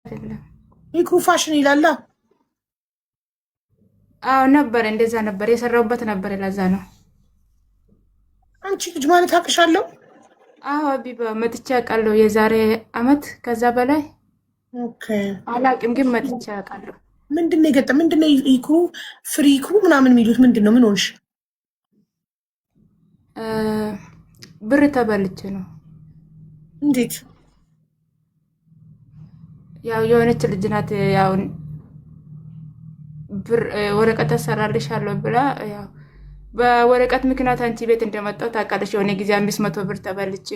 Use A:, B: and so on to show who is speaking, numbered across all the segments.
A: አይደለም።
B: ይኩ ፋሽን ይላል።
A: አዎ ነበር፣ እንደዛ ነበር የሰራሁበት ነበር። ለዛ ነው።
B: አንቺ ልጅ ማለት አቅሻለሁ።
A: አዎ ሀቢባ መጥቼ አውቃለሁ። የዛሬ አመት ከዛ በላይ
B: ኦኬ።
A: አላቅም፣ ግን መጥቼ አውቃለሁ።
B: ምንድነው የገጠመው? ምንድነው ይኩ ፍሪኩ ምናምን የሚሉት ምንድነው? ምን ሆንሽ?
A: ብር ተበልቼ ነው።
B: እንዴት?
A: ያው የሆነች ልጅ ናት። ያው ብር ወረቀት አሰራልሻለሁ ብላ ያው በወረቀት ምክንያት አንቺ ቤት እንደመጣሁ ታውቃለሽ። የሆነ ጊዜ 500 ብር ተበልቼ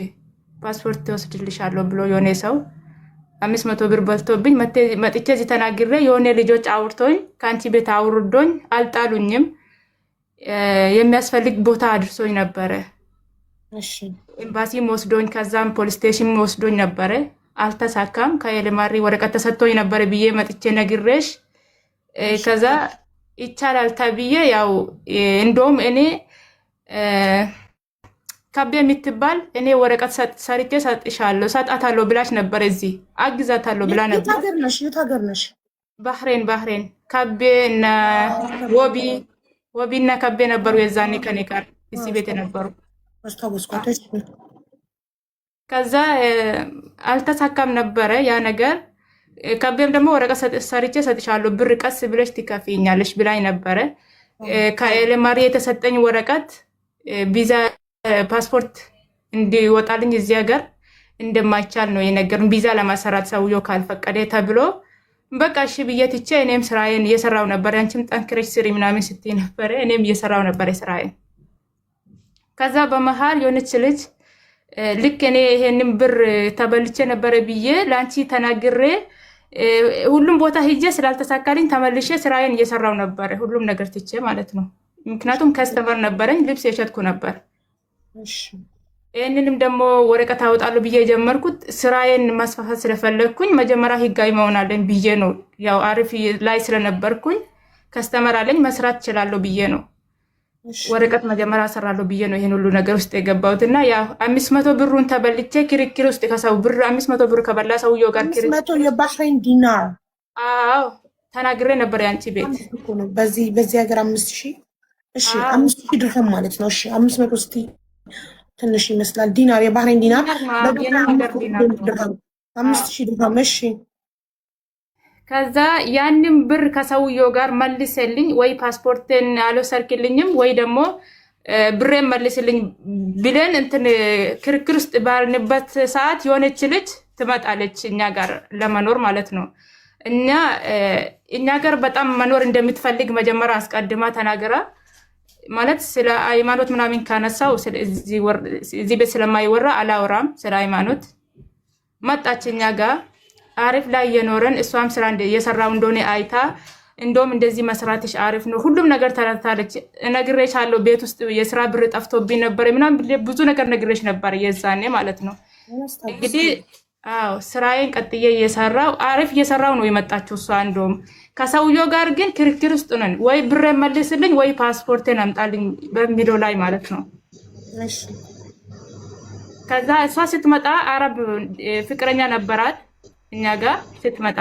A: ፓስፖርት ትወስድልሻለሁ ብሎ የሆነ ሰው 500 ብር በልቶብኝ መጥቼ እዚህ ተናግሬ የሆነ ልጆች አውርቶኝ ከአንቺ ቤት አውርዶኝ አልጣሉኝም። የሚያስፈልግ ቦታ አድርሶኝ ነበረ።
B: እሺ።
A: ኤምባሲም ወስዶኝ ከዛም ፖሊስ ስቴሽን ወስዶኝ ነበረ። አልተሳካም። ከኤልማሪ ወረቀት ተሰጥቶኝ ነበረ ብዬ መጥቼ ነግሬሽ ከዛ ይቻላል ተብዬ ያው እንደውም እኔ ከቤ የምትባል እኔ ወረቀት ሰርቼ ሰጥሻለሁ ሰጣታለሁ ብላሽ ነበር። እዚህ አግዛታለሁ ብላ ነበር።
B: የት ሀገር ነሽ?
A: ባህሬን ከቤ እና ወቢ እና ከቤ ነበሩ የዛኔ ከኔ ጋር እዚህ ቤት የነበሩ። ከዛ አልተሳካም ነበረ ያ ነገር። ከቤም ደግሞ ወረቀት ሰርቼ ሰጥሻለሁ ብር ቀስ ብለሽ ትከፍይኛለሽ ብላኝ ነበረ። ከኤልማሪ የተሰጠኝ ወረቀት ቪዛ ፓስፖርት እንዲወጣልኝ እዚህ ሀገር እንደማይቻል ነው የነገሩን። ቪዛ ለማሰራት ሰውየው ካልፈቀደ ተብሎ በቃ እሺ ብዬ ትቼ እኔም ስራዬን እየሰራው ነበር። አንቺም ጠንክረሽ ስሪ ምናምን ስትይ ነበረ። እኔም እየሰራው ነበር ስራዬን። ከዛ በመሃል የሆነች ልጅ ልክ እኔ ይሄንን ብር ተበልቼ ነበረ ብዬ ለአንቺ ተናግሬ ሁሉም ቦታ ሂጄ ስላልተሳካልኝ ተመልሼ ስራዬን እየሰራው ነበር። ሁሉም ነገር ትቼ ማለት ነው። ምክንያቱም ከስተመር ነበረኝ፣ ልብስ የሸጥኩ ነበር። ይህንንም ደግሞ ወረቀት አወጣለሁ ብዬ የጀመርኩት ስራዬን ማስፋፋት ስለፈለግኩኝ መጀመሪያ ህጋዊ መሆን አለኝ ብዬ ነው። ያው አሪፍ ላይ ስለነበርኩኝ ከስተመር አለኝ መስራት እችላለሁ ብዬ ነው ወረቀት መጀመሪያ አሰራለሁ ብዬ ነው ይሄን ሁሉ ነገር ውስጥ የገባሁት። እና ያው 500 ብሩን ተበልቼ ክርክር ውስጥ ከሰው ብር 500 ብር ከበላ ሰውየው ጋር ክርክር
B: 500 የባህሬን ዲናር።
A: አዎ ተናግሬ ነበር ያንቺ ቤት
B: በዚህ ሀገር 5000። እሺ 5000 ድርሃም ማለት ነው። እሺ 500 እስቲ ትንሽ ይመስላል። ዲናር የባህሬን ዲናር ድርሃም 5000 ድርሃም። እሺ
A: ከዛ ያንን ብር ከሰውየው ጋር መልስልኝ ወይ ፓስፖርትን አልወሰድክልኝም ወይ ደግሞ ብሬን መልስልኝ ብለን እንትን ክርክር ውስጥ ባልንበት ሰዓት የሆነች ልጅ ትመጣለች እኛ ጋር ለመኖር ማለት ነው። እኛ ጋር በጣም መኖር እንደምትፈልግ መጀመሪያ አስቀድማ ተናገራ። ማለት ስለ ሃይማኖት ምናምን ካነሳው እዚህ ቤት ስለማይወራ አላወራም። ስለ ሃይማኖት መጣች እኛ ጋር አሪፍ ላይ የኖረን እሷም ስራ የሰራው እንደሆነ አይታ እንደውም እንደዚህ መስራትሽ አሪፍ ነው ሁሉም ነገር ተረታለች። ነግሬሻለሁ ቤት ውስጥ የስራ ብር ጠፍቶብኝ ነበር ምናምን ብዙ ነገር ነግሬሽ ነበር የዛኔ ማለት ነው። እንግዲህ አዎ ስራዬን ቀጥዬ እየሰራው አሪፍ እየሰራው ነው የመጣችው እሷ። እንደውም ከሰውየው ጋር ግን ክርክር ውስጥ ነን። ወይ ብር መልስልኝ ወይ ፓስፖርቴን አምጣልኝ በሚለው ላይ ማለት ነው። ከዛ እሷ ስትመጣ አረብ ፍቅረኛ ነበራት እኛ ጋር ስትመጣ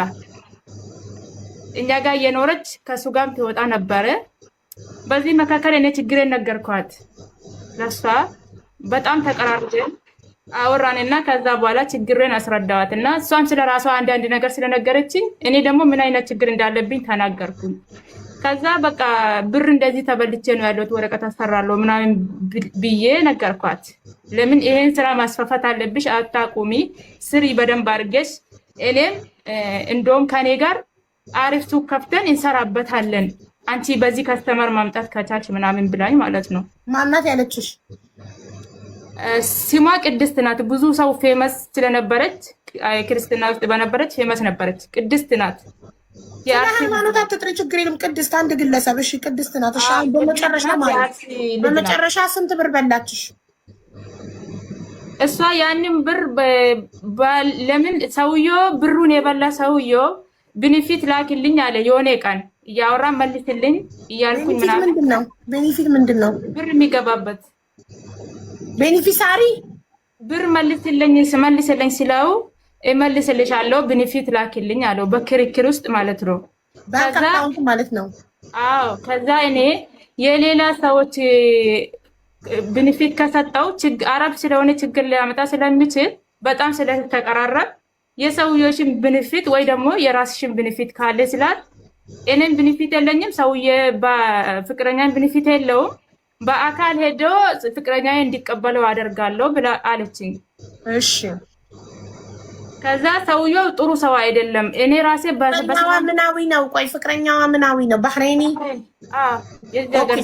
A: እኛ ጋር እየኖረች ከሱ ጋርም ትወጣ ነበረ። በዚህ መካከል እኔ ችግሬን ነገርኳት ለሷ። በጣም ተቀራርበን አወራንና ከዛ በኋላ ችግሬን አስረዳዋት እና እሷም ስለራሷ አንዳንድ ነገር ስለነገረችኝ እኔ ደግሞ ምን አይነት ችግር እንዳለብኝ ተናገርኩኝ። ከዛ በቃ ብር እንደዚህ ተበልቼ ነው ያለሁት ወረቀት አሰራለሁ ምናምን ብዬ ነገርኳት። ለምን ይሄን ስራ ማስፋፋት አለብሽ፣ አታቁሚ፣ ስሪ በደንብ አድርገሽ። እኔም እንደውም ከኔ ጋር አሪፍ ሱቅ ከፍተን እንሰራበታለን አንቺ በዚህ ከስተመር ማምጣት ከቻልሽ ምናምን ብላኝ ማለት ነው።
B: ማናት ያለችሽ?
A: ስሟ ቅድስት ናት። ብዙ ሰው ፌመስ ስለነበረች ክርስትና ውስጥ በነበረች ፌመስ ነበረች። ቅድስት ናት።
B: የሃይማኖት አትጥሪ፣ ችግር የለም። ቅድስት አንድ ግለሰብ። እሺ ቅድስት ናት። እሺ በመጨረሻ ስንት ብር በላችሽ?
A: እሷ ያንን ብር ለምን ሰውየው ብሩን የበላ ሰውየው ቤኔፊት ላክልኝ አለ። የሆነ ቀን እያወራ መልስልኝ እያልኩኝ ምናምን
B: ቤኔፊት ምንድን ነው?
A: ብር የሚገባበት
B: ቤኔፊሳሪ
A: ብር መልስልኝ ስለው እመልስልሻለሁ ቤኔፊት ላኪልኝ አለው በክርክር ውስጥ ማለት ነው።
B: ከዛ ማለት ነው።
A: አዎ ከዛ እኔ የሌላ ሰዎች ቤኔፊት ከሰጠው አረብ ስለሆነ ችግር ሊያመጣ ስለሚችል በጣም ስለተቀራረብ የሰውየሽን ቤኔፊት ወይ ደግሞ የራስሽን ቤኔፊት ካለ ስላት እኔም ቤኔፊት የለኝም ሰውዬ በፍቅረኛን ቤኔፊት የለውም በአካል ሄዶ ፍቅረኛዬ እንዲቀበለው አደርጋለሁ ብላ አለችኝ።
B: እሺ
A: ከዛ ሰውየው ጥሩ ሰው አይደለም። እኔ ራሴ
B: ምናዊ ነው። ቆይ ፍቅረኛዋ ምናዊ ነው? ባህሬኒ።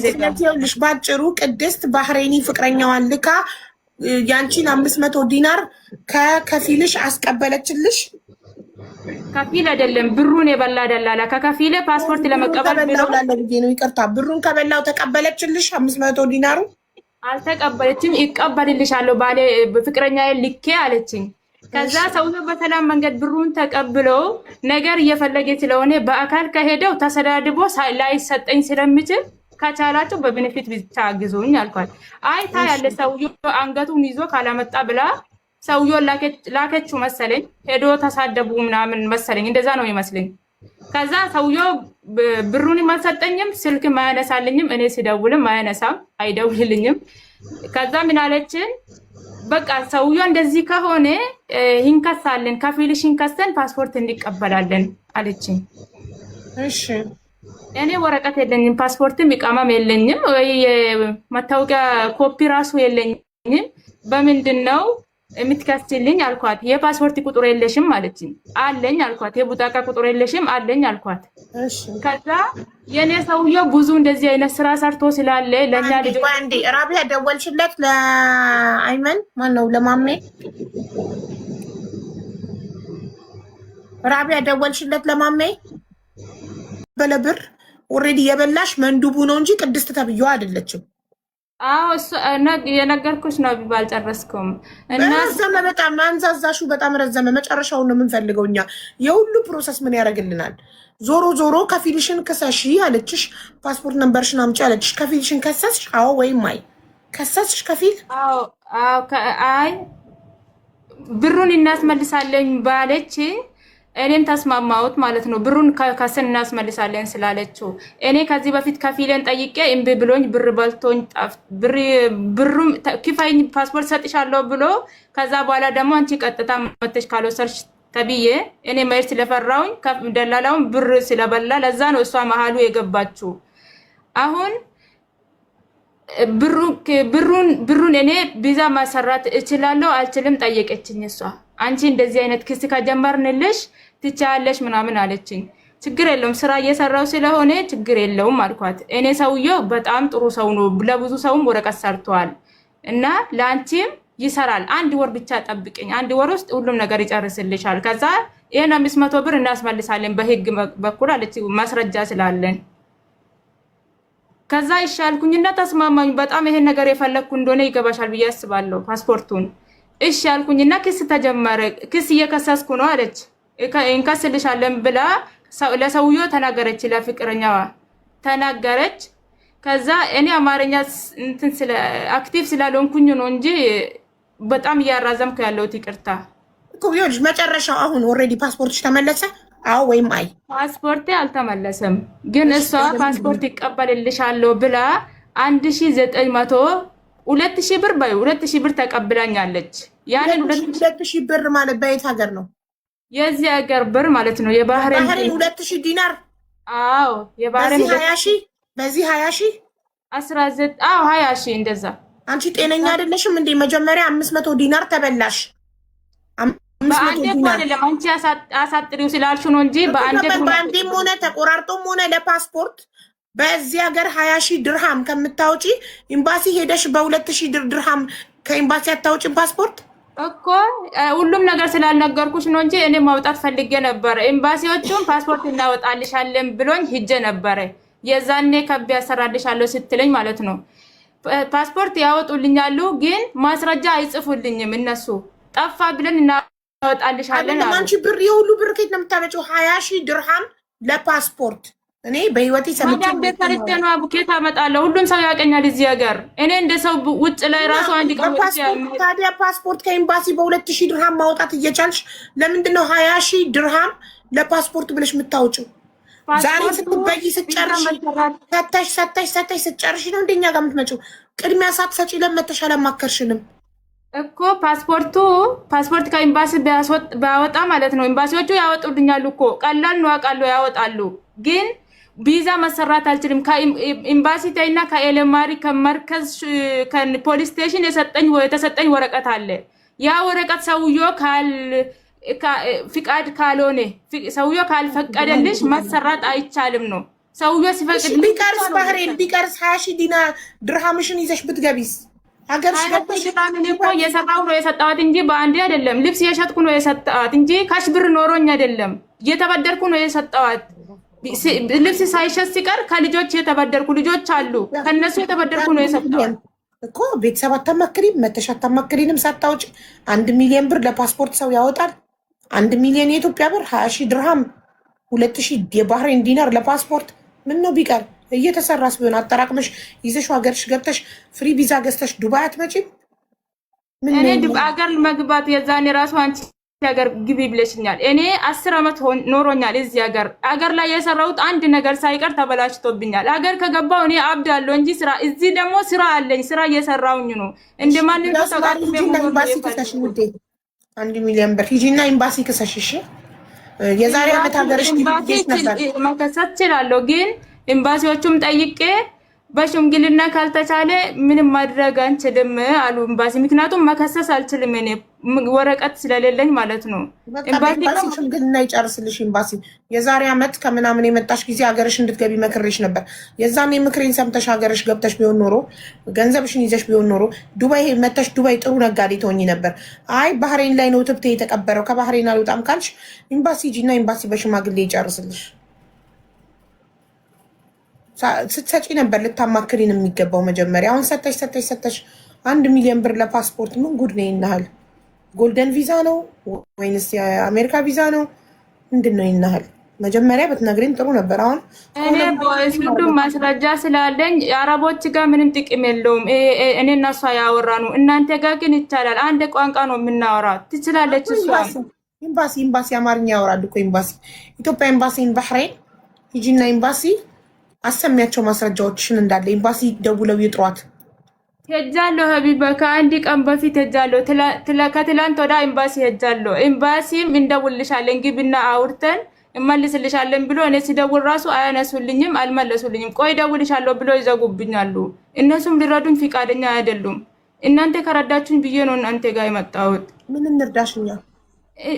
B: ስለዚህ ባጭሩ ቅድስት ባህሬኒ ፍቅረኛዋን ልካ ያንቺን 500 ዲናር ከከፊልሽ አስቀበለችልሽ።
A: ከፊል አይደለም ብሩን የበላ ደላላ ከከፊል ፓስፖርት ለመቀበል
B: ነው። ይቅርታ ብሩን ከበላው ተቀበለችልሽ 500 ዲናሩ?
A: አልተቀበለችም። ይቀበልልሻለሁ ባለ ፍቅረኛዬ ልኬ አለችኝ። ከዛ ሰውየው በሰላም መንገድ ብሩን ተቀብሎ ነገር እየፈለገ ስለሆነ በአካል ከሄደው ተሰዳድቦ ላይሰጠኝ ስለሚችል ከቻላችሁ በቤኔፊት ብቻ አግዙኝ አልኳት። አይ ታያለ ሰውየው አንገቱን ይዞ ካላመጣ ብላ ሰውየው ላከችው መሰለኝ። ሄዶ ተሳደቡ ምናምን መሰለኝ፣ እንደዛ ነው ይመስለኝ። ከዛ ሰውየው ብሩን አልሰጠኝም፣ ስልክ ማያነሳልኝም፣ እኔ ሲደውልም ማያነሳም አይደውልልኝም። ከዛ ምን አለችን? በቃ ሰውየው እንደዚህ ከሆነ ይንከሳለን፣ ከፊልሽ ይንከሰን ፓስፖርት እንቀበላለን አለችኝ።
B: እሺ
A: እኔ ወረቀት የለኝም፣ ፓስፖርትም ይቃማም የለኝም፣ ወይ መታወቂያ ኮፒ ራሱ የለኝም። በምንድነው የምትከስልኝ አልኳት። የፓስፖርት ቁጥር የለሽም አለችኝ። አለኝ አልኳት። የቡጣቃ ቁጥር የለሽም? አለኝ አልኳት።
B: እሺ
A: ከዛ የኔ ሰውየው ብዙ እንደዚህ አይነት ስራ ሰርቶ ስላለ ለኛ ልጅ
B: አንዴ ራቢያ ደወልሽለት? ለአይመን ማን ነው? ለማሜ ራቢያ ደወልሽለት? ለማሜ በለብር ኦሬዲ የበላሽ መንዱቡ ነው እንጂ ቅድስት ተብዬው አይደለችም።
A: አዎ እሱ የነገርኩሽ ነው ቢባል ጨረስኩም እና
B: ረዘመ። በጣም አንዛዛሹ በጣም ረዘመ። መጨረሻውን ነው የምንፈልገው እኛ። የሁሉ ፕሮሰስ ምን ያደርግልናል? ዞሮ ዞሮ ከፊልሽን ከሰሽ አለችሽ፣ ፓስፖርት ነምበርሽን አምጪ አለችሽ። ከፊልሽን ከሰስሽ? አዎ ወይም አይ ከሰስሽ ከፊል?
A: አዎ አይ ብሩን እናስመልሳለን ባለች እኔም ተስማማሁት ማለት ነው። ብሩን ከሰን እናስመልሳለን ስላለችው እኔ ከዚህ በፊት ከፊለን ጠይቄ እምቢ ብሎኝ ብር በልቶኝ ብሩም ክፈይኝ ፓስፖርት ሰጥሻለሁ ብሎ ከዛ በኋላ ደግሞ አንቺ ቀጥታ መተሽ ካልወሰድሽ ተብዬ እኔ መሄድ ስለፈራውኝ ደላላውን ብር ስለበላ ለዛ ነው እሷ መሀሉ የገባችው። አሁን ብሩን እኔ ቪዛ ማሰራት እችላለሁ አልችልም ጠየቀችኝ እሷ። አንቺ እንደዚህ አይነት ክስ ከጀመርንልሽ ትቻለሽ ምናምን አለችኝ። ችግር የለውም ስራ እየሰራው ስለሆነ ችግር የለውም አልኳት። እኔ ሰውየው በጣም ጥሩ ሰው ነው፣ ለብዙ ሰውም ወረቀት ሰርቷል እና ለአንቺም ይሰራል። 1 ወር ብቻ ጠብቅኝ፣ 1 ወር ውስጥ ሁሉም ነገር ይጨርስልሻል። ከዛ ይሄን 500 ብር እናስመልሳለን በህግ በኩል አለች፣ ማስረጃ ስላለን። ከዛ ይሻልኩኝና ተስማማኝ። በጣም ይሄን ነገር የፈለኩ እንደሆነ ይገባሻል ብዬ አስባለሁ ፓስፖርቱን። እሺ ያልኩኝና ክስ ተጀመረ። ክስ እየከሰስኩ ነው አለች። እንከስልሻለን ብላ ለሰውየው ተናገረች፣ ለፍቅረኛዋ ተናገረች። ከዛ እኔ አማርኛ እንትን አክቲቭ ስላልሆንኩኝ ነው እንጂ በጣም እያራዘምኩ ያለሁት ይቅርታ
B: እኮ። ይኸውልሽ መጨረሻው አሁን ኦልሬዲ ፓስፖርትሽ ተመለሰ? አዎ ወይም አይ?
A: ፓስፖርቴ አልተመለሰም፣ ግን እሷ ፓስፖርት ይቀበልልሻለሁ ብላ 1900 2000 ብር ባይ 2000 ብር ተቀብላኛለች። ያንን
B: 2000 ብር ማለት በየት ሀገር ነው?
A: የዚህ ሀገር ብር ማለት ነው። የባህሬን
B: 2000 ዲናር።
A: አዎ የባህሬን
B: 20,000 በዚህ 20,000
A: 19 አዎ 20,000 እንደዛ።
B: አንቺ ጤነኛ አይደለሽም እንዴ? መጀመሪያ 500 ዲናር ተበላሽ።
A: በአንዴ እኮ አይደለም አንቺ አሳጥሪው ስላልሽ ነው እንጂ
B: በአንዴም ሆነ ተቆራርጦም ሆነ ለፓስፖርት በዚህ ሀገር 20,000 ድርሃም ከምታወጪ ኤምባሲ ሄደሽ በ2,000 ድርሃም ከኤምባሲ አታወጪም ፓስፖርት
A: እኮ። ሁሉም ነገር ስላልነገርኩሽ ነው እንጂ እኔ ማውጣት ፈልጌ ነበር። ኤምባሲዎቹም ፓስፖርት እናወጣልሻለን ብሎኝ ሂጄ ነበረ። የዛኔ ከብ ያሰራልሻለሁ ስትለኝ ማለት ነው። ፓስፖርት ያወጡልኛሉ፣ ግን ማስረጃ አይጽፉልኝም እነሱ። ጠፋ ብለን እናወጣልሻለን አሉ።
B: አንቺ ብር የሁሉ ብር ከየት ነው የምታመጪው? 20,000 ድርሃም ለፓስፖርት እኔ በህይወቴ ሰምቼ
A: ማዳም ቤት ሰርቼ ነው አቡኬት አመጣለሁ። ሁሉም ሰው ያቀኛል እዚህ ሀገር። እኔ እንደ ሰው ውጭ ላይ ራሱ አንድ ቀን
B: ታዲያ ፓስፖርት ከኤምባሲ በ2000 ድርሃም ማውጣት እየቻልሽ ለምንድን ነው 20,000 ድርሃም ለፓስፖርት ብለሽ የምታወጪው? ዛሬ ስትበይ ስትጨርሽ ሰተሽ ስትጨርሽ ነው እንደኛ ጋር የምትመጪው። ቅድሚያ ሳትሰጪ ለመተሽ አላማከርሽንም
A: እኮ ፓስፖርት ከኤምባሲ ቢያወጣ ማለት ነው። ኤምባሲዎቹ ያወጡልኛሉ እኮ ቀላል ነው አውቃለሁ፣ ያወጣሉ። ግን ቪዛ መሰራት አልችልም። ከኤምባሲ ተይና ከኤሌማሪ ከመርከዝ ከፖሊስ ስቴሽን የተሰጠኝ ወረቀት አለ። ያ ወረቀት ሰውዬው ፍቃድ ካልሆነ ሰውዬው ካልፈቀደልሽ መሰራት አይቻልም ነው። ሰውዬው ሲፈቅድ
B: ቢቀርስ ባህሬን ቢቀርስ 20,000 ዲናር ድርሃምሽን ይዘሽ ብትገቢስ? ሀገር
A: እኮ እየሰራሁ ነው የሰጠኋት እንጂ በአንዴ አይደለም። ልብስ የሸጥኩ ነው የሰጠኋት እንጂ ካሽ ብር ኖሮኝ አይደለም። እየተበደርኩ ነው የሰጠኋት። ልብስ ሳይሸጥ ሲቀር ከልጆች የተበደርኩ ልጆች አሉ። ከነሱ የተበደርኩ ነው የሰጠኋት
B: እኮ። ቤተሰብ አታማክሪም? መተሽ አታማክሪንም? ሳታውጪ 1 ሚሊዮን ብር ለፓስፖርት ሰው ያወጣል። 1 ሚሊዮን የኢትዮጵያ ብር 20,000 ድርሃም 2,000 የባህሬን ዲናር ለፓስፖርት ምን ነው ቢቀር? እየተሰራስ ቢሆን አጠራቅመሽ ይዘሽ ሀገርሽ ገብተሽ ፍሪ ቪዛ ገዝተሽ ዱባይ አትመጪም?
A: እኔ ሀገር መግባት የዛኔ ራሱ አንቺ ሀገር ግቢ ብለሽኛል። እኔ 10 ዓመት ኖሮኛል እዚህ ሀገር ላይ የሰራሁት አንድ ነገር ሳይቀር ተበላሽቶብኛል። ሀገር ከገባው እኔ አብዳለሁ እንጂ ስራ እዚህ ደግሞ ስራ አለኝ። ስራ እየሰራሁኝ ነው። እንደማንም ሰው ጋር
B: ኤምባሲ ክሰሽ ውዴ፣ 1 ሚሊዮን ብር ሂጂና ኤምባሲ ክሰሽ። እሺ የዛሬ ዓመት ሀገርሽ ግቢ ነበር
A: መከሰት እችላለሁ ግን ኤምባሲዎቹም ጠይቄ በሽምግልና ካልተቻለ ምንም ማድረግ አንችልም አሉ ኤምባሲ። ምክንያቱም መከሰስ አልችልም እኔ ወረቀት ስለሌለኝ ማለት ነው።
B: ኤምባሲ ሽምግልና ይጨርስልሽ። ኤምባሲ የዛሬ ዓመት ከምናምን የመጣሽ ጊዜ ሀገርሽ እንድትገቢ መክሬሽ ነበር። የዛኔ ምክሬን ሰምተሽ ሀገርሽ ገብተሽ ቢሆን ኖሮ ገንዘብሽን ይዘሽ ቢሆን ኖሮ ዱባይ መተሽ ዱባይ ጥሩ ነጋዴ ትሆኚ ነበር። አይ ባህሬን ላይ ነው ትብቴ የተቀበረው ከባህሬን አልወጣም ካልሽ ኤምባሲ ሂጂና ኤምባሲ በሽማግሌ ይጨርስልሽ። ስትሰጪ ነበር ልታማክሪን የሚገባው መጀመሪያ። አሁን ሰተሽ 1 ሚሊዮን ብር ለፓስፖርት ምን ጉድ ነው ይናሃል? ጎልደን ቪዛ ነው ወይንስ የአሜሪካ ቪዛ ነው? ምንድን ነው ይናሃል? መጀመሪያ ብትነግሪን ጥሩ ነበር። አሁን
A: እኔ ሁሉም ማስረጃ ስላለኝ የአረቦች ጋር ምንም ጥቅም የለውም። እኔ እና እሷ ያወራ ነው። እናንተ ጋር ግን ይቻላል። አንድ ቋንቋ ነው የምናወራ። ትችላለች እሷ።
B: ኤምባሲ አማርኛ ያወራል እኮ ኤምባሲ። ኢትዮጵያ ኤምባሲን ባህሬን ሂጂና ኤምባሲ አሰሚያቸው ማስረጃዎችሽን እንዳለ ኤምባሲ ደውለው ይጥሯት።
A: ሄጃለሁ ሀቢባ፣ ከአንድ ቀን በፊት ሄጃለሁ። ከትላንት ወዳ ኤምባሲ ሄጃለሁ። ኤምባሲም እንደውልሻለን ግቢና አውርተን እመልስልሻለን ብሎ እኔ ሲደውል ራሱ አያነሱልኝም፣ አልመለሱልኝም። ቆይ ደውልሻለሁ ብሎ ይዘጉብኛሉ። እነሱም ሊረዱኝ ፍቃደኛ አይደሉም። እናንተ ከረዳችሁኝ ብዬ ነው እናንተ ጋር የመጣሁት።
B: ምን እንርዳሽኛ?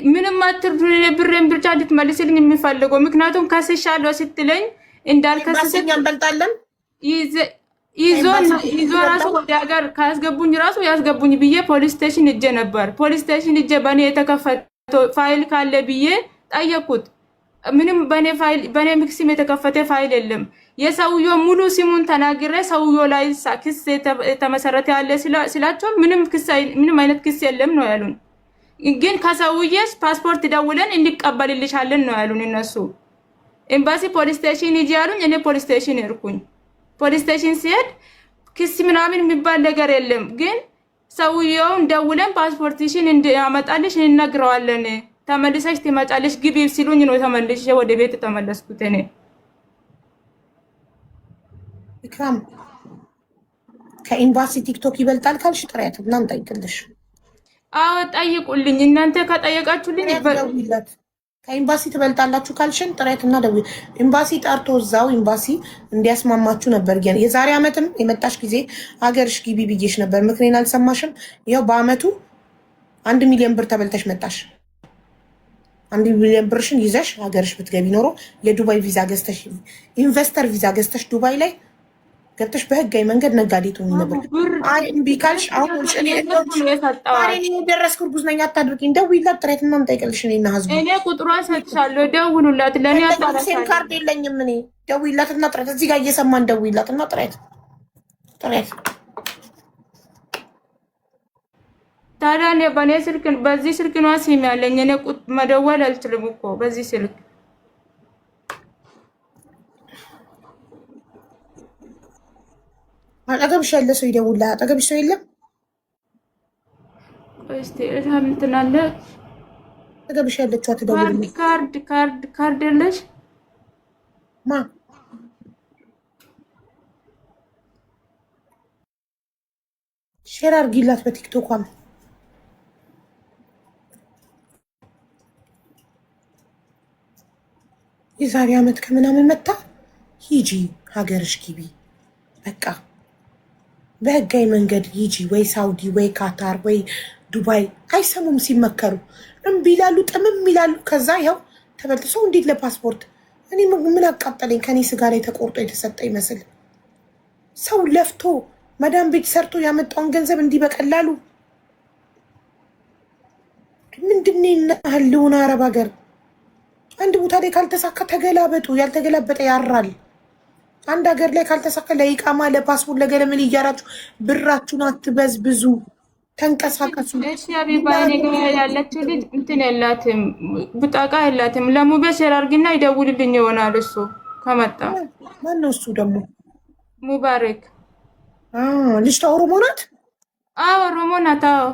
A: ምንም አትርዱ። ብሬን ብቻ እንድትመልስልኝ የሚፈልገው ምክንያቱም ከስሻለሁ ስትለኝ እንዳልከሰሰኝ እንበልጣለን ይዞ ራሱ ወደ ሀገር ካስገቡኝ ራሱ ያስገቡኝ ብዬ ፖሊስ ስቴሽን እጄ ነበር። ፖሊስ ስቴሽን እጄ በእኔ የተከፈተ ፋይል ካለ ብዬ ጠየቁት። ምንም በእኔ ስም የተከፈተ ፋይል የለም። የሰውየው ሙሉ ስሙን ተናግሬ ሰውየው ላይ ክስ የተመሰረተ ያለ ስላቸው ምንም አይነት ክስ የለም ነው ያሉን። ግን ከሰውዬስ ፓስፖርት ደውለን እንቀበልልሻለን ነው ያሉን እነሱ። ኤምባሲ ፖሊስ ስቴሽን ሂጂ ያሉኝ። እኔ ፖሊስ ስቴሽን ሄድኩኝ። ፖሊስ ስቴሽን ሲሄድ ክስ ምናምን የሚባል ነገር የለም። ግን ሰውየውን ደውለን ፓስፖርትሽን እንዲያመጣልሽ እንነግረዋለን፣ ተመልሰሽ ትመጫለሽ ግቢ ሲሉኝ ነው ተመልሼ ወደ ቤት ተመለስኩት። እኔ
B: ኢክራም ከኤምባሲ ቲክቶክ ይበልጣል ካልሽ ጥሪያት እና እንጠይቅልሽ።
A: አዎ ጠይቁልኝ። እናንተ ከጠየቃችሁልኝ
B: ከኤምባሲ ትበልጣላችሁ ካልሽን ጥሬት እና ደውይ። ኤምባሲ ጠርቶ እዛው ኤምባሲ እንዲያስማማችሁ ነበር። የዛሬ ዓመትም የመጣሽ ጊዜ ሀገርሽ ግቢ ብዬሽ ነበር። ምክሬን አልሰማሽም። ይኸው በአመቱ 1 ሚሊዮን ብር ተበልተሽ መጣሽ። 1 ሚሊዮን ብርሽን ይዘሽ ሀገርሽ ብትገቢ ኖሮ የዱባይ ቪዛ ገዝተሽ ኢንቨስተር ቪዛ ገዝተሽ ዱባይ ላይ ገብተሽ በህጋዊ መንገድ ነጋዴ ትሆኚ ነበር። አይ እምቢ ካልሽ አሁን እኔ የደረስኩ እርጉዝ ነኝ አታድርጊኝ። ደውይላት ጥሬት እና እንጠይቅልሽ። እኔና ህዝቡ
A: እኔ ቁጥሯን ሰጥሻለሁ። ደውሉላት። ለእኔ
B: ሴም ካርድ የለኝም እኔ። ደውይላት እና ጥሬት እዚህ ጋር እየሰማን ደውይላት እና ጥሬት
A: ታዲያ እኔ በእኔ ስልክ በዚህ ስልክ ነው ሲም ያለኝ። እኔ መደወል አልችልም እኮ በዚህ ስልክ
B: አጠገብሽ ያለ ሰው ይደውልልሃል። አጠገብሽ ሰው የለም?
A: እስቲ እልሃም እንትን አለ።
B: አጠገብሽ ያለችው አትደውልልኝ።
A: ካርድ የለሽ?
B: ማ ሼር አድርጊላት በቲክቶኳም። የዛሬ ዓመት ከምናምን መታ ሂጂ ሀገርሽ ግቢ በቃ በህጋዊ መንገድ ሂጂ፣ ወይ ሳውዲ ወይ ካታር ወይ ዱባይ። አይሰሙም ሲመከሩ እምቢ ይላሉ፣ ጥምም ይላሉ። ከዛ ያው ተበልሶ እንዴት ለፓስፖርት እኔ ምን አቃጠለኝ? ከኔ ስጋ ላይ ተቆርጦ የተሰጠ ይመስል ሰው ለፍቶ መዳም ቤት ሰርቶ ያመጣውን ገንዘብ እንዲህ በቀላሉ ምንድን ይናህል ሊሆን አረብ ሀገር አንድ ቦታ ላይ ካልተሳካ ተገላበጡ። ያልተገላበጠ ያራል። አንድ ሀገር ላይ ካልተሳካ ለኢቃማ ለፓስፖርት ለገለምን እያራችሁ ብራችሁን አትበዝብዙ። ተንቀሳቀሱ።
A: እሺ አቢባ እኔ ጋር ያለችው ልጅ እንትን የላትም፣ ብጣቃ የላትም። ለሙቤ ሼር አድርጊና ይደውልልኝ ይሆናል እሱ ከመጣ።
B: ማነው እሱ ደግሞ?
A: ሙባረክ።
B: ልጅቷ ኦሮሞ ናት?
A: አዎ ኦሮሞ ናት። አዎ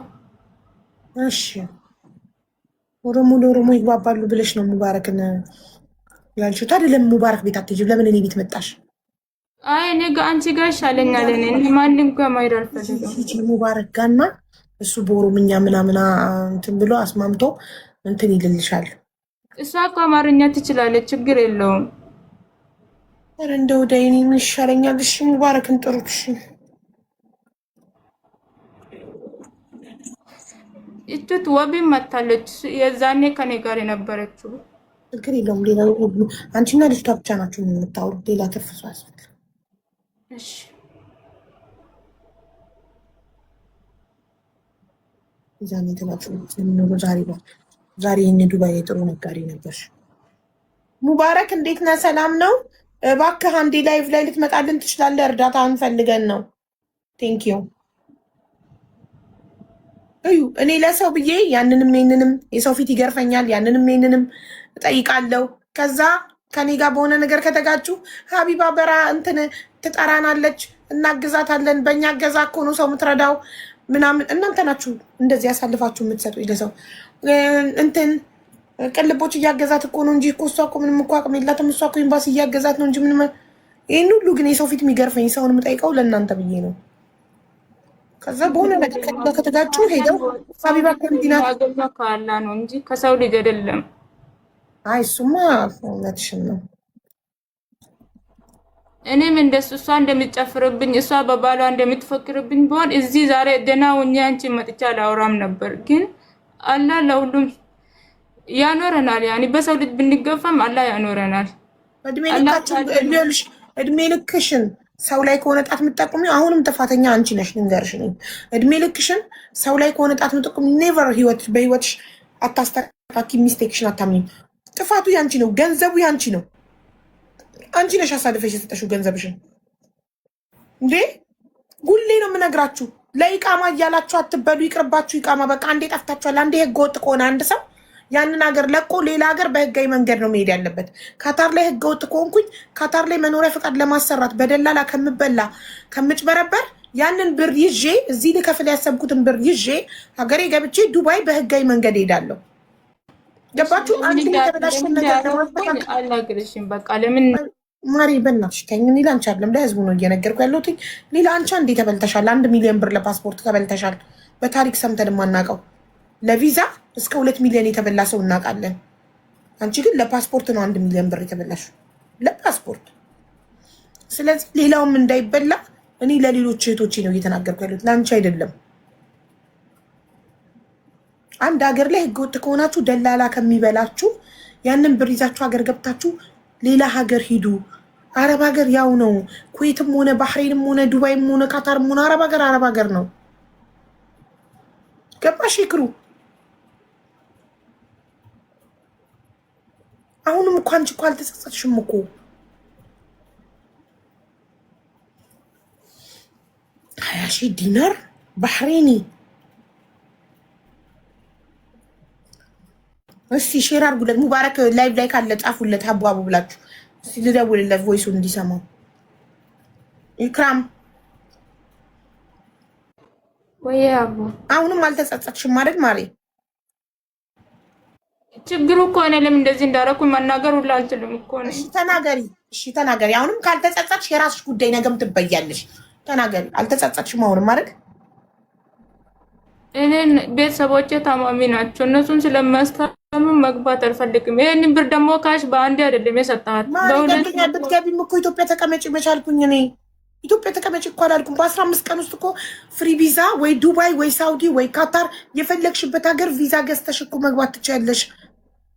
B: እሺ ኦሮሞ ለኦሮሞ ይግባባሉ ብለሽ ነው ሙባረክን ያልሽው? ታዲያ ለምን ሙባረክ ቤት አትሄጂም? ለምን እኔ ቤት መጣሽ?
A: አይ እኔ ጋር አንቺ ጋር ይሻለኛል። እኔ ማንም ጋር ማይድ አልፈልግም።
B: ሂጂ ሙባረክ ጋርና እሱ በኦሮምኛ ምናምን እንትን ብሎ አስማምቶ እንትን ይልልሻል።
A: እሷ እኮ አማርኛ ትችላለች፣ ችግር የለውም።
B: ኧረ እንደው ወደ እኔ ምን ይሻለኛል? እሺ ሙባረክን ጥሩት። እሺ
A: እቱት ወቢም መታለች፣ የዛኔ ከኔ ጋር የነበረችው።
B: ችግር የለውም። ሌላ አንቺና ልጅቷ ብቻ ናችሁ የምታወሩት፣ ሌላ ትርፍ ሰው አያስፈልግም።
A: እሺ
B: ዛኔ ተባችሁ የሚኖሩ ዛሬ ይህን ዱባይ የጥሩ ነጋዴ ነበርሽ። ሙባረክ እንዴት ነህ? ሰላም ነው? እባክህ አንዴ ላይቭ ላይ ልትመጣልን ትችላለህ? እርዳታ እንፈልገን ነው። ቴንኪዩ። እዩ እኔ ለሰው ብዬ ያንንም ይህንንም የሰው ፊት ይገርፈኛል፣ ያንንም ይህንንም እጠይቃለሁ። ከዛ ከኔ ጋር በሆነ ነገር ከተጋጩ ሀቢባ በራ እንትን ትጠራናለች፣ እናግዛታለን። በእኛ እገዛ እኮ ነው ሰው የምትረዳው ምናምን። እናንተ ናችሁ እንደዚህ ያሳልፋችሁ የምትሰጡ ለሰው እንትን ቅልቦች እያገዛት እኮ ነው እንጂ እኮ እሷ እኮ ምንም እኮ አቅም የላትም። እሷ እኮ ኤምባሲ እያገዛት ነው እንጂ ምንም። ይህን ሁሉ ግን የሰው ፊት የሚገርፈኝ ሰውን የምጠይቀው ለእናንተ ብዬ ነው። ከዛ በሆነ ነገር ከተጋጩ ሄደው ሀቢባ ኮንዲናት
A: ካላ ነው እንጂ ከሰው ልጅ አይደለም።
B: አይ እሱማ እውነትሽን ነው።
A: እኔም እንደሱ እሷ እንደምትጨፍርብኝ እሷ በባሏ እንደምትፈክርብኝ ቢሆን እዚህ ዛሬ ደህና ሆኜ አንቺ መጥቻ አላወራም ነበር። ግን አላህ ለሁሉም ያኖረናል። ያኔ በሰው ልጅ ብንገፋም አላህ ያኖረናል።
B: እድሜ ልክሽን ሰው ላይ ከሆነ ጣት የምትጠቁሚው አሁንም ጥፋተኛ አንቺ ነሽ። ልንገርሽ እድሜ ልክሽን ሰው ላይ ከሆነ ጣት የምትጠቁሚ ኔቨር በህይወትሽ አታስተካኪ። ሚስቴክሽን አታምኚም። ጥፋቱ ያንቺ ነው። ገንዘቡ ያንቺ ነው። አንቺ ነሽ አሳልፈሽ የሰጠሽው ገንዘብሽን። እንዴ ጉሌ ነው የምነግራችሁ። ለኢቃማ እያላችሁ አትበሉ። ይቅርባችሁ። ኢቃማ በቃ አንዴ ጠፍታችኋል። አንዴ ህገ ወጥ ከሆነ አንድ ሰው ያንን ሀገር ለቆ ሌላ ሀገር በህጋዊ መንገድ ነው መሄድ ያለበት። ካታር ላይ ህገ ወጥ ከሆንኩኝ ካታር ላይ መኖሪያ ፈቃድ ለማሰራት በደላላ ከምበላ ከምጭበረበር ያንን ብር ይዤ እዚህ ልከፍል ያሰብኩትን ብር ይዤ ሀገሬ ገብቼ ዱባይ በህጋዊ መንገድ ሄዳለሁ። ገባችሁ? አንቺ የተበላሽን ነገር ለማስተካከል
A: አላግርሽም። በቃ ለምን
B: ማሪ በእናትሽ ተይኝ። እኔ ላንቺ አይደለም ለህዝቡ ነው እየነገርኩ ያለሁት። ሌላ አንቺ አንዴ ተበልተሻል። 1 ሚሊዮን ብር ለፓስፖርት ተበልተሻል። በታሪክ ሰምተን የማናውቀው ለቪዛ እስከ 2 ሚሊዮን የተበላ ሰው እናውቃለን። አንቺ ግን ለፓስፖርት ነው 1 ሚሊዮን ብር የተበላሽ ለፓስፖርት። ስለዚህ ሌላውም እንዳይበላ እኔ ለሌሎች እህቶቼ ነው እየተናገርኩ ያለሁት፣ ለአንቺ አይደለም። አንድ ሀገር ላይ ህገወጥ ከሆናችሁ ደላላ ከሚበላችሁ ያንን ብር ይዛችሁ ሀገር ገብታችሁ ሌላ ሀገር ሂዱ። አረብ ሀገር ያው ነው። ኩዌትም ሆነ ባህሬንም ሆነ ዱባይም ሆነ ካታርም ሆነ አረብ ሀገር ነው። ገባሽ? ይክሩ አሁንም እኮ አንቺ እኮ አልተጸጸትሽም እኮ። ሀያ ሺህ ዲናር ባህሬኒ። እስቲ ሼር አድርጉለት። ሙባረክ ላይቭ ላይ ካለ ጻፉለት። ሀቡ አቡ ብላችሁ እስቲ ልደውልለት ቮይሱን እንዲሰማው። ኢክራም
A: ወይ አቡ
B: አሁንም አልተጸጸትሽም ማለት ማሬ?
A: ችግሩ እኮ እኔ ለምን እንደዚህ እንዳደረኩኝ መናገር ሁላ አልችልም እኮ ነው።
B: እሺ ተናገሪ፣ እሺ ተናገሪ። አሁንም ካልተጸጸትሽ የራስሽ ጉዳይ፣ ነገም ትበያለሽ። ተናገሪ። አልተጸጸትሽም አሁንም ማለት?
A: እኔን ቤተሰቦቼ ታማሚ ናቸው። እነሱን ስለማስታመም መግባት አልፈልግም። ይሄንን ብር ደግሞ ካሽ በአንዴ አይደለም የሰጣት።
B: በሁለት ብትገቢም እኮ ኢትዮጵያ ተቀመጪ መቻልኩኝ እኔ። ኢትዮጵያ ተቀመጪ እኮ አላልኩም። በ15 ቀን ውስጥ እኮ ፍሪ ቪዛ ወይ ዱባይ ወይ ሳውዲ ወይ ካታር የፈለግሽበት ሀገር ቪዛ ገዝተሽ እኮ መግባት ትችያለሽ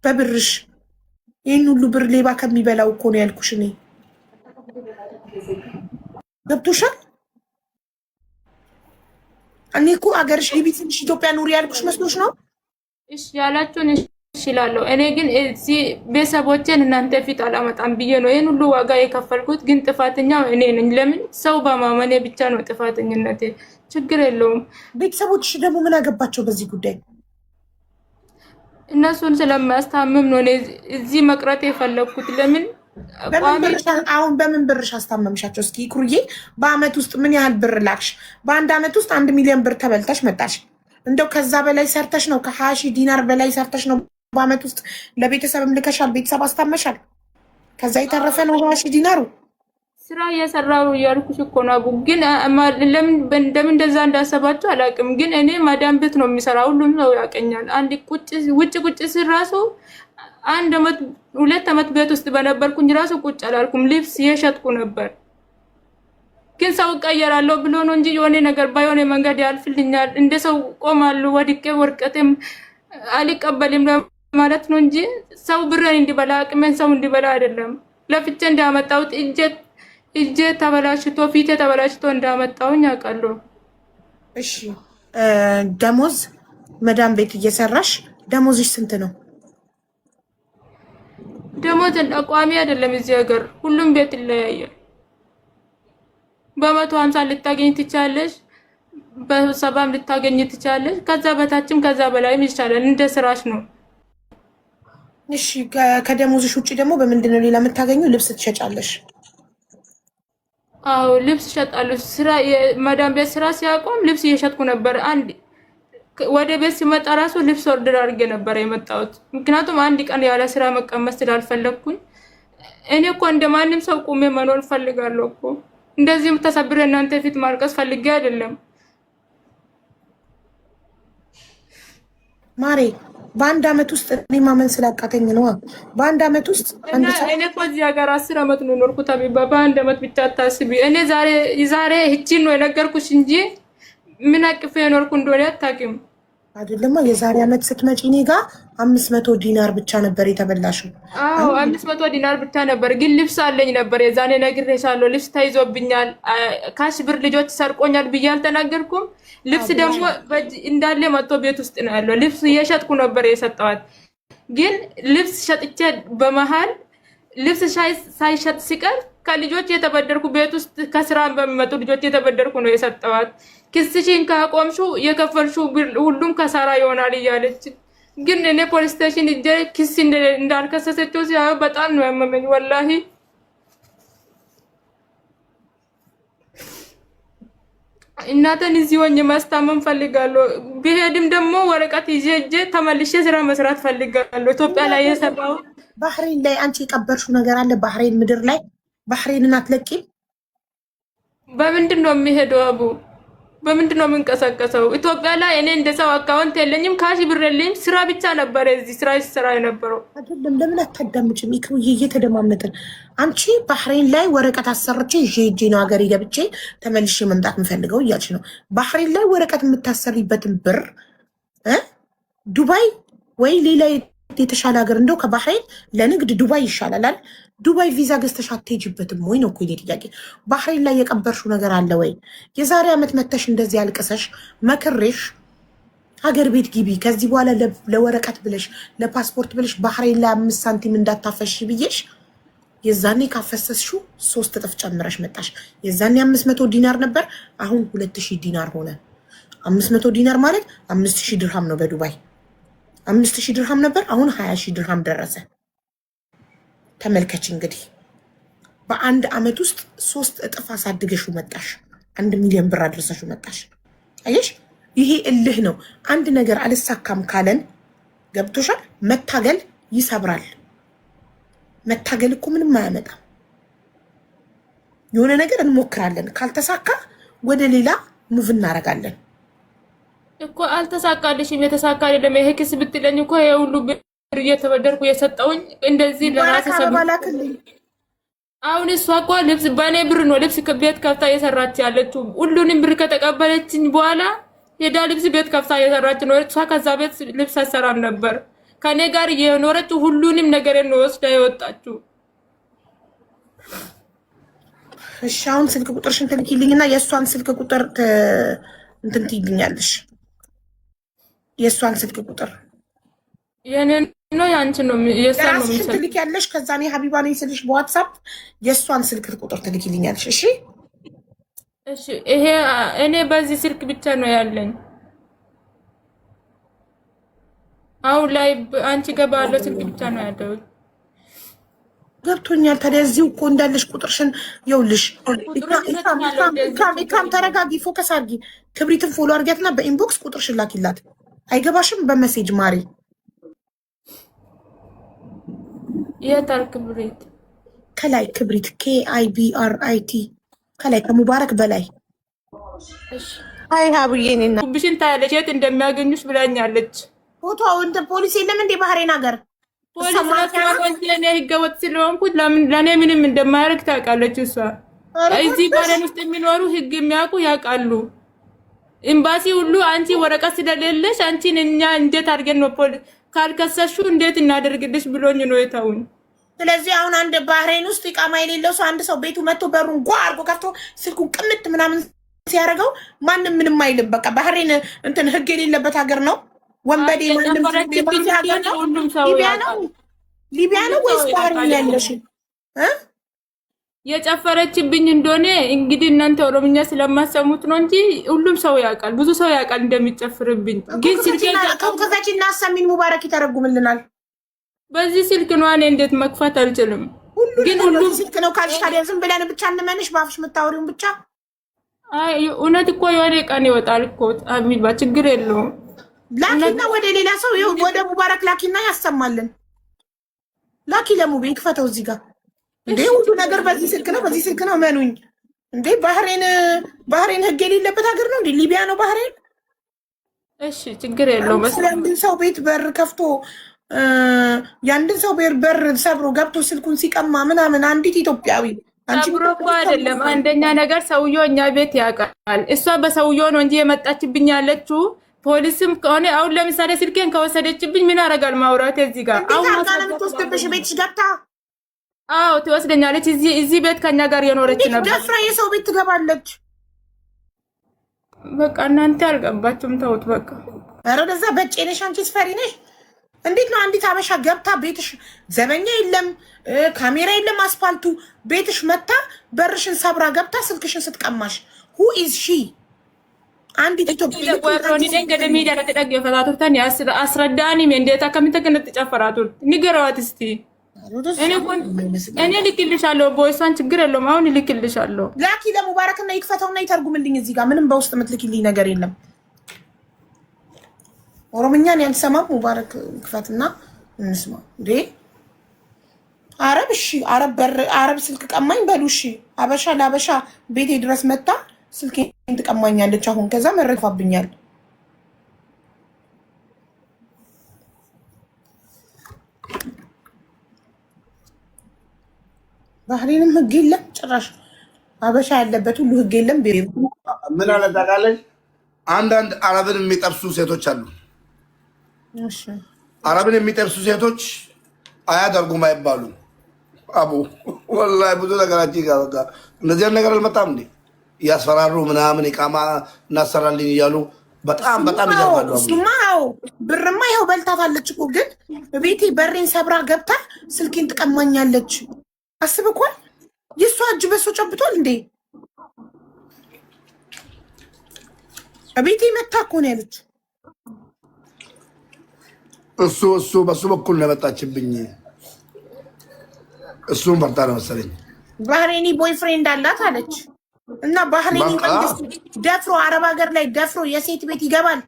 B: በብርሽ። ይህን ሁሉ ብር ሌባ ከሚበላው እኮ ነው ያልኩሽ እኔ። ገብቶሻል? እኔ እኮ አገርሽ ሊቢ ትንሽ ኢትዮጵያ ኑሪ ያልኩሽ መስሎሽ ነው?
A: እሺ ያላችሁን እሺ እላለሁ። እኔ ግን እዚህ ቤተሰቦቼን እናንተ ፊት አላመጣም ብዬ ነው ይህን ሁሉ ዋጋ የከፈልኩት። ግን ጥፋተኛው እኔ ነኝ። ለምን ሰው በማመኔ ብቻ ነው ጥፋተኝነቴ። ችግር የለውም። ቤተሰቦችሽ ደግሞ ምን አገባቸው በዚህ ጉዳይ? እነሱን ስለማያስታምም ነው እኔ እዚህ መቅረት የፈለግኩት። ለምን
B: አሁን በምን ብርሽ አስታመምሻቸው? እስኪ ኩሩዬ፣ በአመት ውስጥ ምን ያህል ብር ላክሽ? በአንድ አመት ውስጥ 1 ሚሊዮን ብር ተበልተሽ መጣሽ። እንደው ከዛ በላይ ሰርተሽ ነው፣ ከ20 ሺህ ዲናር በላይ ሰርተሽ ነው በአመት ውስጥ ለቤተሰብም ልከሻል፣ ቤተሰብ አስታመሻል። ከዛ የተረፈ ነው 20 ሺህ ዲናሩ።
A: ስራ እየሰራው እያልኩሽ እኮ ነው አቡ። ግን ለምን እንደዛ እንዳሰባችሁ አላውቅም። ግን እኔ ማዳም ቤት ነው የሚሰራው፣ ሁሉም ሰው ያቀኛል። አንድ ቁጭ ስል ራሱ 1 አመት 2 አመት ቤት ውስጥ በነበርኩኝ ራሱ ቁጭ አላልኩም፣ ልብስ የሸጥኩ ነበር። ግን ሰው ቀየራለሁ ብሎ ነው እንጂ የሆነ ነገር ባይሆነ መንገድ ያልፍልኛል፣ እንደ ሰው ቆማለሁ፣ ወድቄ ወርቀቴም አልቀበልም ማለት ነው እንጂ ሰው ብሬን እንዲበላ አቅሜን ሰው እንዲበላ አይደለም። ለፍቼ እንዳመጣሁት እጄ ተበላሽቶ ፊቴ ተበላሽቶ እንዳመጣሁኝ አውቃለሁ።
B: እሺ ደሞዝ መዳም ቤት እየሰራሽ ደሞዝሽ ስንት ነው?
A: ደሞዝ ቋሚ አይደለም እዚህ ሀገር፣ ሁሉም ቤት ይለያያል። በ150 ልታገኝ ትቻለሽ፣ በ70 ልታገኝ ትቻለሽ። ከዛ በታችም ከዛ በላይም ይቻላል፣ እንደ ስራሽ ነው።
B: እሺ ከደሞዝሽ ውጪ ደግሞ በምንድን ነው ሌላ የምታገኙ? ልብስ ትሸጫለሽ?
A: አዎ ልብስ እሸጣለሁ። ስራ የመዳም ቤት ስራ ሲያቆም ልብስ እየሸጥኩ ነበር። አንድ ወደ ቤት ሲመጣ ራሱ ልብስ ኦርደር አድርጌ ነበር የመጣሁት። ምክንያቱም አንድ ቀን ያለ ስራ መቀመጥ ስላልፈለግኩኝ። እኔ እኮ እንደማንም ሰው ቁሜ መኖር ፈልጋለሁ እኮ። እንደዚህም ተሰብሬ እናንተ ፊት ማልቀስ ፈልጌ አይደለም
B: ማሬ። በአንድ አመት ውስጥ እኔ ማመን ስላቃተኝ ነው። በአንድ አመት ውስጥ
A: እኔ እኮ እዚህ ሀገር 10 አመት ነው ኖርኩት። አቢባ በአንድ አመት ብቻ አታስቢ። እኔ ዛሬ እቺን ነው የነገርኩሽ እንጂ ምን አቅፌ የኖርኩ እንደሆነ አታውቂም።
B: አይደለማ የዛሬ አመት ስትመጪ እኔ ጋር 500 ዲናር ብቻ ነበር የተበላሽው።
A: አዎ 500 ዲናር ብቻ ነበር። ግን ልብስ አለኝ ነበር የዛኔ ነግሬሻለሁ። ልብስ ተይዞብኛል፣ ካሽ ብር ልጆች ሰርቆኛል ብዬ አልተናገርኩም? ልብስ ደግሞ እንዳለ መጥቶ ቤት ውስጥ ነው ያለው። ልብስ እየሸጥኩ ነበር የሰጠዋት። ግን ልብስ ሸጥቼ በመሃል ልብስ ሳይሸጥ ሲቀር ከልጆች የተበደርኩ ቤት ውስጥ ከስራ በሚመጡ ልጆች የተበደርኩ ነው የሰጠዋት። ክስሽን ካቆምሹ የከፈልሹ ሁሉም ከሳራ ይሆናል እያለች። ግን እኔ ፖሊስ ስቴሽን እጄ ክስ እንዳልከሰሰችው ሲያዩ በጣም ነው ያመመኝ ወላሂ። እናተን እዚህ ሆኜ ማስታመም ፈልጋለሁ። ብሄድም ደግሞ ወረቀት ይዤ እጄ ተመልሼ ስራ መስራት ፈልጋለሁ። ኢትዮጵያ ላይ የሰራው
B: ባህሬን ላይ አንቺ የቀበርሽው ነገር አለ? ባህሬን ምድር ላይ ባህሬንን አትለቂም?
A: በምንድን ነው የሚሄደው አቡ? በምንድን ነው የምንቀሳቀሰው? ኢትዮጵያ ላይ እኔ እንደ ሰው አካውንት የለኝም፣ ካሽ ብር የለኝም። ስራ ብቻ ነበረ እዚህ ስራ ሲሰራ የነበረው።
B: አይደለም ለምን አታዳምጭም? ኢክሩዬ እየተደማመጥን አንቺ ባህሬን ላይ ወረቀት አሰርቼ ይዤ ነው ሀገሬ ገብቼ ተመልሼ መምጣት የምፈልገው እያልሽ ነው። ባህሬን ላይ ወረቀት የምታሰሪበትን ብር ዱባይ ወይ ሌላ የተሻለ ሀገር እንደው ከባህሬን ለንግድ ዱባይ ይሻላል። ዱባይ ቪዛ ገዝተሽ አትሄጂበትም ወይ ነው እኮ የኔ ጥያቄ። ባህሬን ላይ የቀበርሽው ነገር አለ ወይ? የዛሬ ዓመት መተሽ እንደዚህ አልቅሰሽ መክሬሽ ሀገር ቤት ግቢ፣ ከዚህ በኋላ ለወረቀት ብለሽ ለፓስፖርት ብለሽ ባህሬን ላይ 5 ሳንቲም እንዳታፈሽ ብዬሽ የዛኔ ካፈሰስሽው 3 እጥፍ ጨምረሽ መጣሽ። የዛኔ 500 ዲናር ነበር፣ አሁን 2000 ዲናር ሆነ። 500 ዲናር ማለት 5000 ድርሃም ነው በዱባይ። 5000 ድርሃም ነበር፣ አሁን 20000 ድርሃም ደረሰ። ተመልከች እንግዲህ በአንድ አመት ውስጥ 3 እጥፍ አሳድገሽው መጣሽ። 1 ሚሊዮን ብር አድርሰሽው መጣሽ። አየሽ ይሄ እልህ ነው። አንድ ነገር አልሳካም ካለን ገብቶሻል። መታገል ይሰብራል። መታገል እኮ ምንም አያመጣም። የሆነ ነገር እንሞክራለን፣ ካልተሳካ ወደ ሌላ ሙቭ እናደርጋለን
A: እኮ። አልተሳካልሽም፣ የተሳካ አይደለም። ይሄ ክስ ብትለኝ እኮ ይሄ ሁሉ ብር እየተበደርኩ የሰጠውኝ እንደዚህ ለራሴ ሰብራለሁ። አሁን እሷ እኮ ልብስ በእኔ ብር ነው ልብስ ቤት ከፍታ እየሰራች ያለችው። ሁሉንም ብር ከተቀበለችኝ በኋላ ሄዳ ልብስ ቤት ከፍታ እየሰራች ነው። እሷ ከዛ ቤት ልብስ አሰራም ነበር። ከኔ ጋር የኖረችው ሁሉንም ነገር ነው ወስዳ የወጣችው።
B: እሺ አሁን ስልክ ቁጥርሽን ትልኪልኝና የእሷን ስልክ ቁጥር እንትን ትይልኛለሽ። የእሷን ስልክ ቁጥር
A: የኔን ነው ያንቺ ነው የእሷን ነው
B: የሚሰጥ ትልኪያለሽ። ከዛ እኔ ሀቢባ ነኝ ስልሽ በዋትስአፕ የእሷን ስልክ ቁጥር ትልኪልኛለሽ። እሺ
A: እሺ። ይሄ እኔ በዚህ ስልክ ብቻ ነው ያለኝ አሁን ላይ። አንቺ ጋር ባለው ስልክ ብቻ ነው ያለው።
B: ገብቶኛል። ታዲያ እዚሁ እኮ እንዳለሽ ቁጥርሽን ይኸውልሽ። ኢካም ተረጋጊ፣ ፎከስ አድርጊ። ክብሪትን ፎሎ አድርጊያትና በኢንቦክስ ቁጥርሽን ላኪላት። አይገባሽም? በመሴጅ ማሪ።
A: የታል ክብሪት?
B: ከላይ ክብሪት KIBRIT ከላይ ከሙባረክ በላይ።
A: እሺ
B: አይ ሀብዬ እኔና
A: ብሽን ታያለሽ። የት እንደሚያገኙሽ ብላኛለች።
B: ፎቶው እንደ ፖሊስ የለም እንዴ ባህሬን ሀገር?
A: ፖሊስ ማስማቆንጂ ለኔ ህገወጥ ስለሆንኩት ለኔ ምንም እንደማያደርግ ታውቃለች እሷ። እዚህ ባህሬን ውስጥ የሚኖሩ ህግ የሚያውቁ ያውቃሉ። ኤምባሲ ሁሉ አንቺ ወረቀት ስለሌለሽ አንቺን እኛ እንዴት አድርገን ነው ካልከሰሹ እንዴት እናደርግልሽ ብሎኝ ነው የተውን።
B: ስለዚህ አሁን አንድ ባህሬን ውስጥ ኢቃማ የሌለው ሰው አንድ ሰው ቤቱ መጥቶ በሩን ጓ አድርጎ ከፍቶ ስልኩን ቅምት ምናምን ሲያደርገው ማንም ምንም አይልም። በቃ ባህሬን እንትን ህግ የሌለበት ሀገር ነው። ወንበዴ ማንም ሀገር ነው። ሊቢያ ነው ወይስ ባህሬን ያለሽ?
A: የጨፈረችብኝ እንደሆነ እንግዲህ እናንተ ኦሮምኛ ስለማሰሙት ነው እንጂ ሁሉም ሰው ያውቃል፣ ብዙ ሰው ያውቃል እንደሚጨፍርብኝ። ግን ስልኬን
B: ከከታችን እናሰሚን ሙባረክ ይተረጉምልናል።
A: በዚህ ስልክ ነው። እኔ እንዴት መክፈት አልችልም።
B: ግን ሁሉም ስልክ ነው ካልሽ ታዲያ ዝም ብለን ብቻ እንመንሽ ባፍሽ የምታወሪውን ብቻ።
A: አይ እውነት እኮ የሆነ ቀን ይወጣል እኮ አሚባ፣ ችግር የለውም።
B: ላኪና ወደ ሌላ ሰው ወደ ሙባረክ ላኪና ያሰማልን። ላኪ ለሙቤ ክፈተው እዚህ ጋር እንዴ። ሁሉ ነገር በዚህ ስልክ ነው፣ በዚህ ስልክ ነው። መኑኝ እንዴ። ባህሬን ህግ የሌለበት ሀገር ነው እንዴ? ሊቢያ ነው ባህሬን?
A: እሺ ችግር የለውም።
B: ስለአንድን ሰው ቤት በር ከፍቶ የአንድን ሰው በር ሰብሮ ገብቶ ስልኩን ሲቀማ ምናምን አንዲት ኢትዮጵያዊ
A: ሰብሮ እኮ አይደለም። አንደኛ ነገር ሰውየው እኛ ቤት ያውቃል። እሷ በሰውየው ነው እንጂ የመጣችብኝ ያለችው። ፖሊስም ከሆነ አሁን ለምሳሌ ስልኬን ከወሰደችብኝ ምን አደርጋል? ማውራት እዚህ ጋር
B: አሁን የምትወስድብሽ ቤትሽ ገብታ?
A: አዎ ትወስደኛለች። እዚህ ቤት ከኛ ጋር የኖረች ነበር።
B: ደፍራ የሰው ቤት ትገባለች።
A: በቃ እናንተ አልገባችሁም፣ ተውት በቃ።
B: ኧረ ወደዛ በጭ ነሽ አንቺ፣ ስፈሪ ነሽ። እንዴት ነው አንዲት አበሻ ገብታ ቤትሽ ዘበኛ የለም ካሜራ የለም አስፋልቱ ቤትሽ መታ በርሽን ሰብራ ገብታ ስልክሽን ስትቀማሽ? ሁ ኢዝ ሺ? አንዲት ኢትዮጵያ
A: ወሮኒ ደንገደ ሚዲያ ተደግ የፈታቱርታን አስረዳኒ እንዴት አከምተከነ ተጨፈራቱር ንገረዋት እስቲ። እኔ ልክልሻለሁ፣ ቦይሷን ችግር የለውም። አሁን ልክልሻለሁ።
B: ላኪ ለሙባረክና ይክፈተውና ይተርጉምልኝ። እዚህ ጋር ምንም በውስጥ የምትልክልኝ ነገር የለም። ኦሮምኛን ያልሰማም ሙባረክ ይክፈትና እንስማ። እንዴ አረብ እሺ፣ አረብ ስልክ ቀማኝ በሉ እሺ። አበሻ ለአበሻ ቤቴ ድረስ መጣ ስልኬን ትቀማኛለች። አሁን ከዛ መረፋብኛል። ባህሬንም ህግ የለም ጭራሽ። አበሻ ያለበት ሁሉ ህግ የለም።
C: ምን አለ ታውቃለች? አንዳንድ አረብን የሚጠብሱ ሴቶች አሉ። አረብን የሚጠብሱ ሴቶች አያደርጉም አይባሉም። አቡ ወላሂ ብዙ ነገራችን ጋር በቃ እንደዚህ ነገር አልመጣም እንዴ? እያስፈራሩ ምናምን ኢቃማ እናሰራልኝ እያሉ በጣም ይገርማሉ።
B: እሱማው ብርማ ይኸው በልታታለች እኮ። ግን ቤቴ በሬን ሰብራ ገብታ ስልኬን ትቀማኛለች። አስብ እኮ የእሷ እጅ በሶ ጨብቷል እንዴ? ቤቴ መታ እኮ ነው ያለች።
C: እሱ በሱ በኩል ነው የመጣችብኝ። እሱም ፈርታ ነው መሰለኝ።
B: ባህሬኒ ቦይፍሬንድ አላት አለች። እና ባህሬን መንግስት ደፍሮ አረብ ሀገር ላይ ደፍሮ የሴት ቤት ይገባል።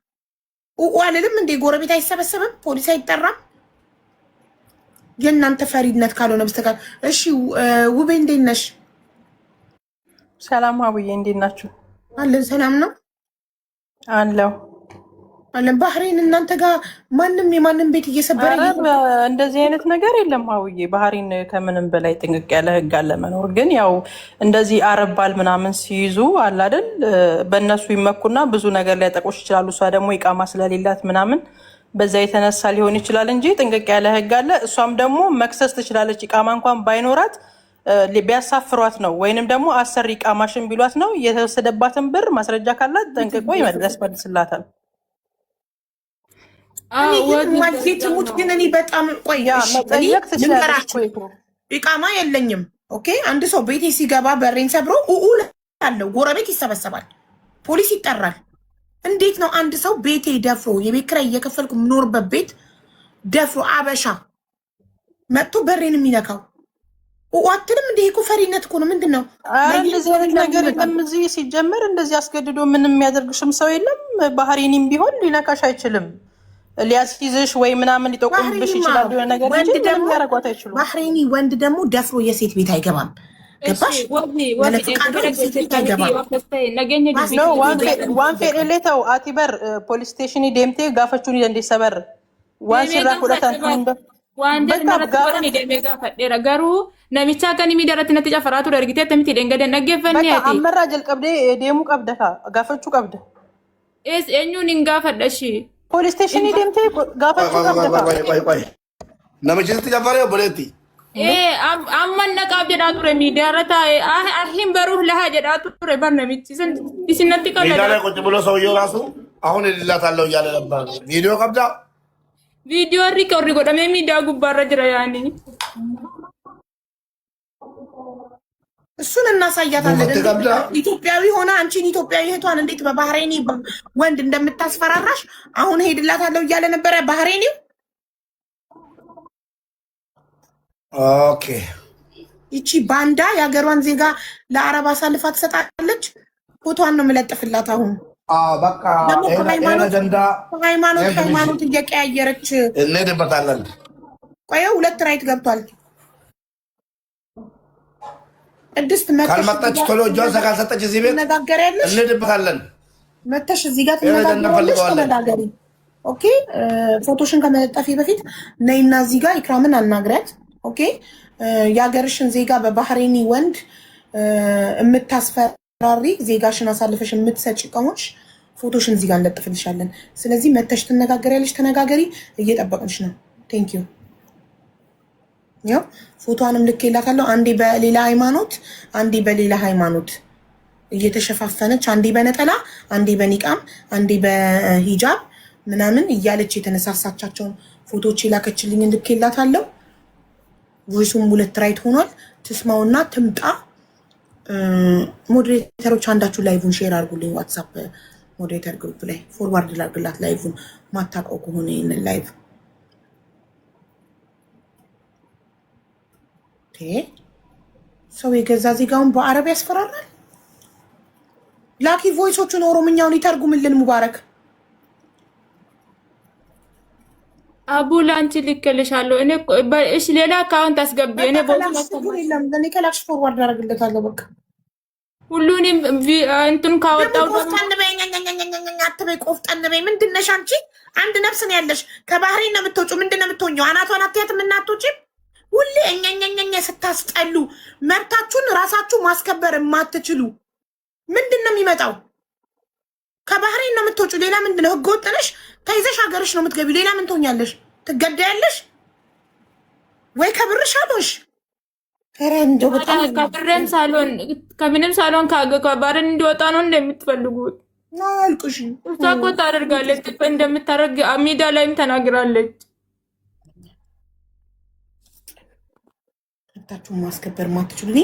B: አልልም እንዴ? ጎረቤት አይሰበሰብም? ፖሊስ አይጠራም? የእናንተ ፈሪድነት ካልሆነ በስተቀር። እሺ ውቤ እንዴት ነሽ?
D: ሰላም አብዬ እንዴት ናችሁ?
B: አለን ሰላም ነው
D: አለው
B: አለን። ባህሬን እናንተ ጋር ማንም የማንም ቤት እየሰበረ
D: እንደዚህ አይነት ነገር የለም አብዬ። ባህሬን ከምንም በላይ ጥንቅቅ ያለ ህግ አለ መኖር። ግን ያው እንደዚህ አረብ ባል ምናምን ሲይዙ አለ አይደል፣ በእነሱ ይመኩና ብዙ ነገር ሊያጠቆሽ ይችላሉ። እሷ ደግሞ ኢቃማ ስለሌላት ምናምን በዛ የተነሳ ሊሆን ይችላል እንጂ ጥንቅቅ ያለ ህግ አለ። እሷም ደግሞ መክሰስ ትችላለች። ኢቃማ እንኳን ባይኖራት ቢያሳፍሯት ነው ወይንም ደግሞ አሰሪ ኢቃማሽን ቢሏት ነው የተወሰደባትን ብር ማስረጃ ካላት ጠንቅቆ ያስመልስላታል።
B: ሙት ግን እኔ በጣም
D: መጠየቅ ትችላለች።
B: ኢቃማ የለኝም። ኦኬ አንድ ሰው ቤቴ ሲገባ በሬን ሰብሮ አለው ጎረቤት ይሰበሰባል፣ ፖሊስ ይጠራል። እንዴት ነው አንድ ሰው ቤቴ ደፍሮ የቤት ኪራይ እየከፈልኩ የምኖርበት ቤት ደፍሮ አበሻ መጥቶ በሬን የሚነካው? አትልም እንዴ? እኮ ፈሪነት እኮ ነው። ምንድን ነው
D: እንደዚህ አይነት ነገር የለም እዚህ። ሲጀመር እንደዚህ አስገድዶ ምንም የሚያደርግሽም ሰው የለም። ባህሬንም ቢሆን ሊነካሽ አይችልም። ሊያስይዝሽ ወይ ምናምን ሊጠቁምብሽ ይችላል የሆነ ነገር እንጂ ምንም ያደርጓት አይችሉም።
B: ባህሬኒ ወንድ ደግሞ ደፍሮ የሴት ቤት አይገባም። ገባሽ?
D: ዋን ፌሌተው አቲበር ፖሊስ ስቴሽን ዴምቴ ጋፈቹን እንደሰበር ዋን ሲራ ሁለታን
A: ገሩ ነሚቻ ከን ሚደረት ነቲ ጨፈራቱ ደርጊቴ ተምቲ ደንገደ ነገፈኒ ያቲ
D: አመራ ጀልቀብዴ ዴሙ ቀብደካ ጋፈቹ ቀብደ
A: ኤስ ኤኙን እንጋፈደሽ
D: ፖሊስ ስቴሽን ዴምቴ ጋፈቹ ቀብደካ
C: ቆይ ነሚቻ ጨፈረ ቦሌቲ
A: አማን ነቃብ ጀዳ ቱረ ሚደረታ አሂም በሩህ ለሃ ጀዳ ቱረ በነሚቺ ሰንት ዲስነቲ ቀለ
C: ሚዳለ ቁጭ ብሎ ሰውየው ራሱ አሁን እልላታለሁ እያለ ነበር። ቪዲዮ ቀብዳ
A: ቪዲዮ ሪኮርድ ጎደሜ ሚዲያ ጉባራ ጅራ ያኒ
B: እሱን እናሳያታለን። ኢትዮጵያዊ ሆነ አንቺን ኢትዮጵያዊ እህቷን እንዴት በባህሬኒ ወንድ እንደምታስፈራራሽ አሁን ሄድላታለሁ እያለ ነበረ ባህሬኒው።
C: ኦኬ
B: ይቺ ባንዳ የሀገሯን ዜጋ ለአረብ አሳልፋ ትሰጣለች። ፎቶዋን ነው የምለጥፍላት አሁን።
C: በቃ
B: ሃይማኖት እየቀያየረች
C: እንሄድበታለን።
B: ቆየ 2 ራይት ገብቷል። ቅድስት
C: ካልመጣች ቶሎ እጇን ካልሰጠች እዚህ ቤት እንሄድበታለን።
B: መተሽ እዚህ ጋር ተነጋገሪ። ኦኬ ፎቶሽን ከመለጠፊ በፊት ነይና እዚህ ጋር ኢክራምን አናግሪያት። ኦኬ የሀገርሽን ዜጋ በባህሬኒ ወንድ የምታስፈራሪ ዜጋሽን አሳልፈሽ የምትሰጪ ከሆንሽ ፎቶሽን እዚህ ጋር እንለጥፍልሻለን። ስለዚህ መተሽ ትነጋገሪያለሽ። ተነጋገሪ፣ እየጠበቅንሽ ነው። ቴንክ ዩ። ያው ፎቶዋንም ልኬላታለሁ። አንዴ በሌላ ሃይማኖት፣ አንዴ በሌላ ሃይማኖት እየተሸፋፈነች፣ አንዴ በነጠላ፣ አንዴ በኒቃም፣ አንዴ በሂጃብ ምናምን እያለች የተነሳሳቻቸውን ፎቶዎች የላከችልኝ ልኬላታለሁ። ቮይሱም 2 ራይት ሆኗል። ትስማውና ትምጣ። ሞዴሬተሮች አንዳችሁ ላይቭን ሼር አድርጉልኝ። ዋትሳፕ ሞዴሬተር ግሩፕ ላይ ፎርዋርድ ላድርግላት። ላይቭን ማታውቀው ከሆነ ይህንን ላይቭ ሰው የገዛ ዜጋውን በአረብ ያስፈራራል። ላኪ ቮይሶቹን ኦሮምኛውን ይተርጉምልን ሙባረክ።
A: አቡ ላንቺ ልክልሻለሁ። እኔ እሺ ሌላ አካውንት አስገቢ። እኔ
B: ለኔ ከላክሽ ፎርዋርድ አደርግለታለሁ። በቃ
A: ሁሉንም እንትን ካወጣው
B: አትበይ፣ ቆፍጠን በይ። ምንድን ነሽ አንቺ? አንድ ነፍስ ነው ያለሽ። ከባህሬን ነው የምትወጪው። ምንድን ነው የምትሆኘው? አናቷን አትያትም እና አትወጪም። ሁሌ እኛኛኛኛ ስታስጠሉ፣ መብታችሁን ራሳችሁ ማስከበር የማትችሉ ምንድን ነው የሚመጣው? ከባህሬን ነው የምትወጪው። ሌላ ምንድን ነው? ህገ ወጥ ነሽ። ተይዘሽ ሀገርሽ ነው የምትገቢው። ሌላ ምን ትሆኛለሽ? ትገዳያለሽ ወይ ከብርሽ አሎሽ?
A: ከብሬም ሳሎን ከምንም ሳሎን ከባህሬን እንዲወጣ ነው እንደምትፈልጉት።
B: አልቅሽ።
A: እሷ እኮ ታደርጋለች እንደምታደርግ ሚዲያ ላይም ተናግራለች።
B: መብታችሁን ማስከበር ማትችሉ። እኔ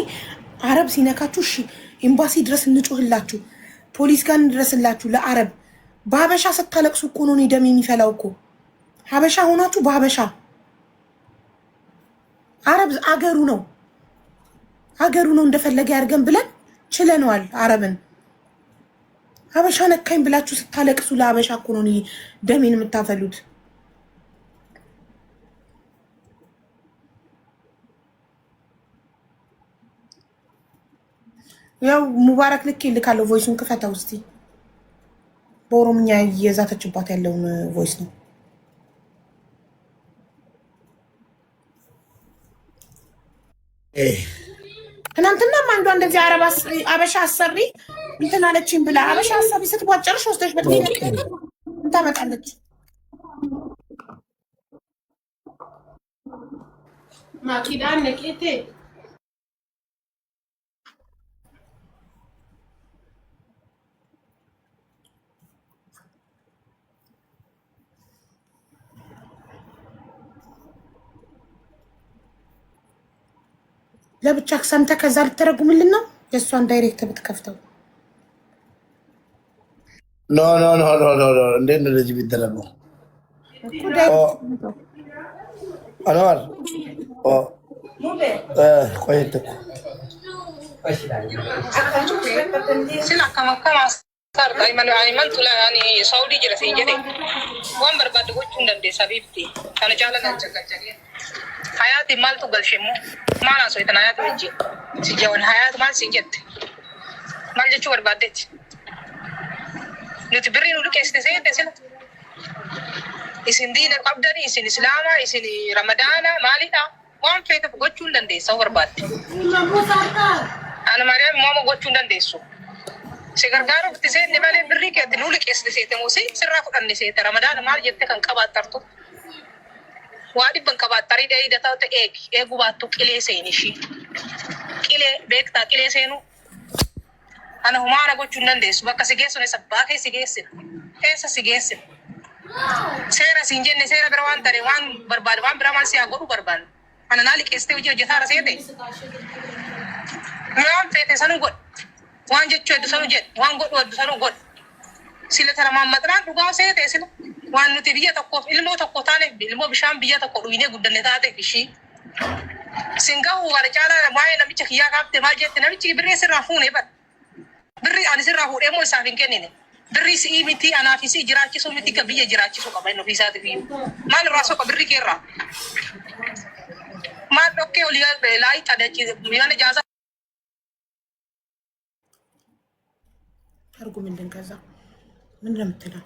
B: አረብ ሲነካችሁ እሺ ኤምባሲ ድረስ እንጮህላችሁ፣ ፖሊስ ጋር እንድረስላችሁ። ለአረብ በሀበሻ ስታለቅሱ እኮ ነው ደም የሚፈላው እኮ። ሀበሻ ሆናችሁ በሀበሻ አረብ አገሩ ነው እንደፈለገ ያርገን ብለን ችለነዋል አረብን። ሀበሻ ነካኝ ብላችሁ ስታለቅሱ ለሀበሻ እኮ ነው ደሜን የምታፈሉት። ያው ሙባረክ ልክ ይልካለው። ቮይሱን ክፈተው እስቲ። በኦሮምኛ እየዛተችባት ያለውን ቮይስ ነው። ትናንትና አንዷ እንደዚህ አበሻ አሰሪ እንትን አለችኝ ብላ አበሻ አሰሪ ስትቧጨርሽ ወስደሽ በጥቂት ታመጣለች። ማኪዳን ነቄቴ ለብቻ ሰምተህ ከዛ ልትተረጉምልን ነው። የእሷን ዳይሬክት ብትከፍተው
C: ኖ ኖ ኖ ኖ ኖ ኖ እንዴት ነው እንደዚህ ቢደረገው? አንዋር ቆይት እኮ ሳውዲ ጅረስ ጀ ዋን በርባድ ጎቹ እንደንዴ ሰቢብቲ ከነጫለን ጨቀጨቅ ሀያት ማልቱ ገልሽሙ ማና ሰው የተናያት እንጂ ሲጀውን ሀያት ማል ሲጀት ማልጀቹ በርባደች ኑት ብሪኑ ልቀስ ተሰይተ ስለ ኢስን ዲነ ቀብደኒ ኢስን እስላማ ኢስን ረመዳና ማሊታ ዋን ፌተ ጎቹ እንደንዴ ሰው በርባድ አነ ማርያም ማሞ ጎቹ እንደንዴ እሱ ሲገርጋሩ ብትሰይ እንደማለ ብሪ ከት ኑልቀስ ተሰይተ ሞሲ ስራፉ ቀን ሰይተ ረመዳና ማል ጀተ ከንቀባጠርቱ ዋዲ በንቀባጠሪ ዳይ ደታው ተኤግ ኤጉባቱ ቅሌ ሰይንሺ ቅሌ ቤክታ ቅሌ ሰይኑ አነ ሁማና ጎቹ እንደንዴስ በቃ ሲገሱ ነው ሰባከ ሲገስ ኤሰ ሲገስ ሴራ ሲንጀነ ሴራ ብራዋን ተሬ ዋን በርባድ ዋን ብራማን ሲያጎሩ በርባን አነ ናሊ ቀስቴ ወጀ ጀታራ ሰይቴ ዋን ፌቴ ሰኑ ጎድ ዋን ጀቹ ሰኑ ጀት ዋን ጎድ ወድ ሰኑ ጎድ ሲለተረማመጥና ዱጋው ሰይቴ ሲለ waan nuti biyya tokkoof ilmoo tokko taane ilmoo bishaan biyya tokko dhuyinee guddanne taateef ishii singahu gara caalaa waa'ee namicha kiyyaa kaafte maal jette namichi birrii sirraa fuune bad birrii ani sirraa fuudhee moo isaaf hin kennine birrii si'ii miti anaaf isii jiraachisuu miti ka biyya jiraachisuu qaba inni ofiisaatiif iyyuu maal irraa soqa birrii keerraa maal dhokkee olii laayii xadachi yana jaasa
B: አርጉ ምንድን ከዛ ምን ለምትለው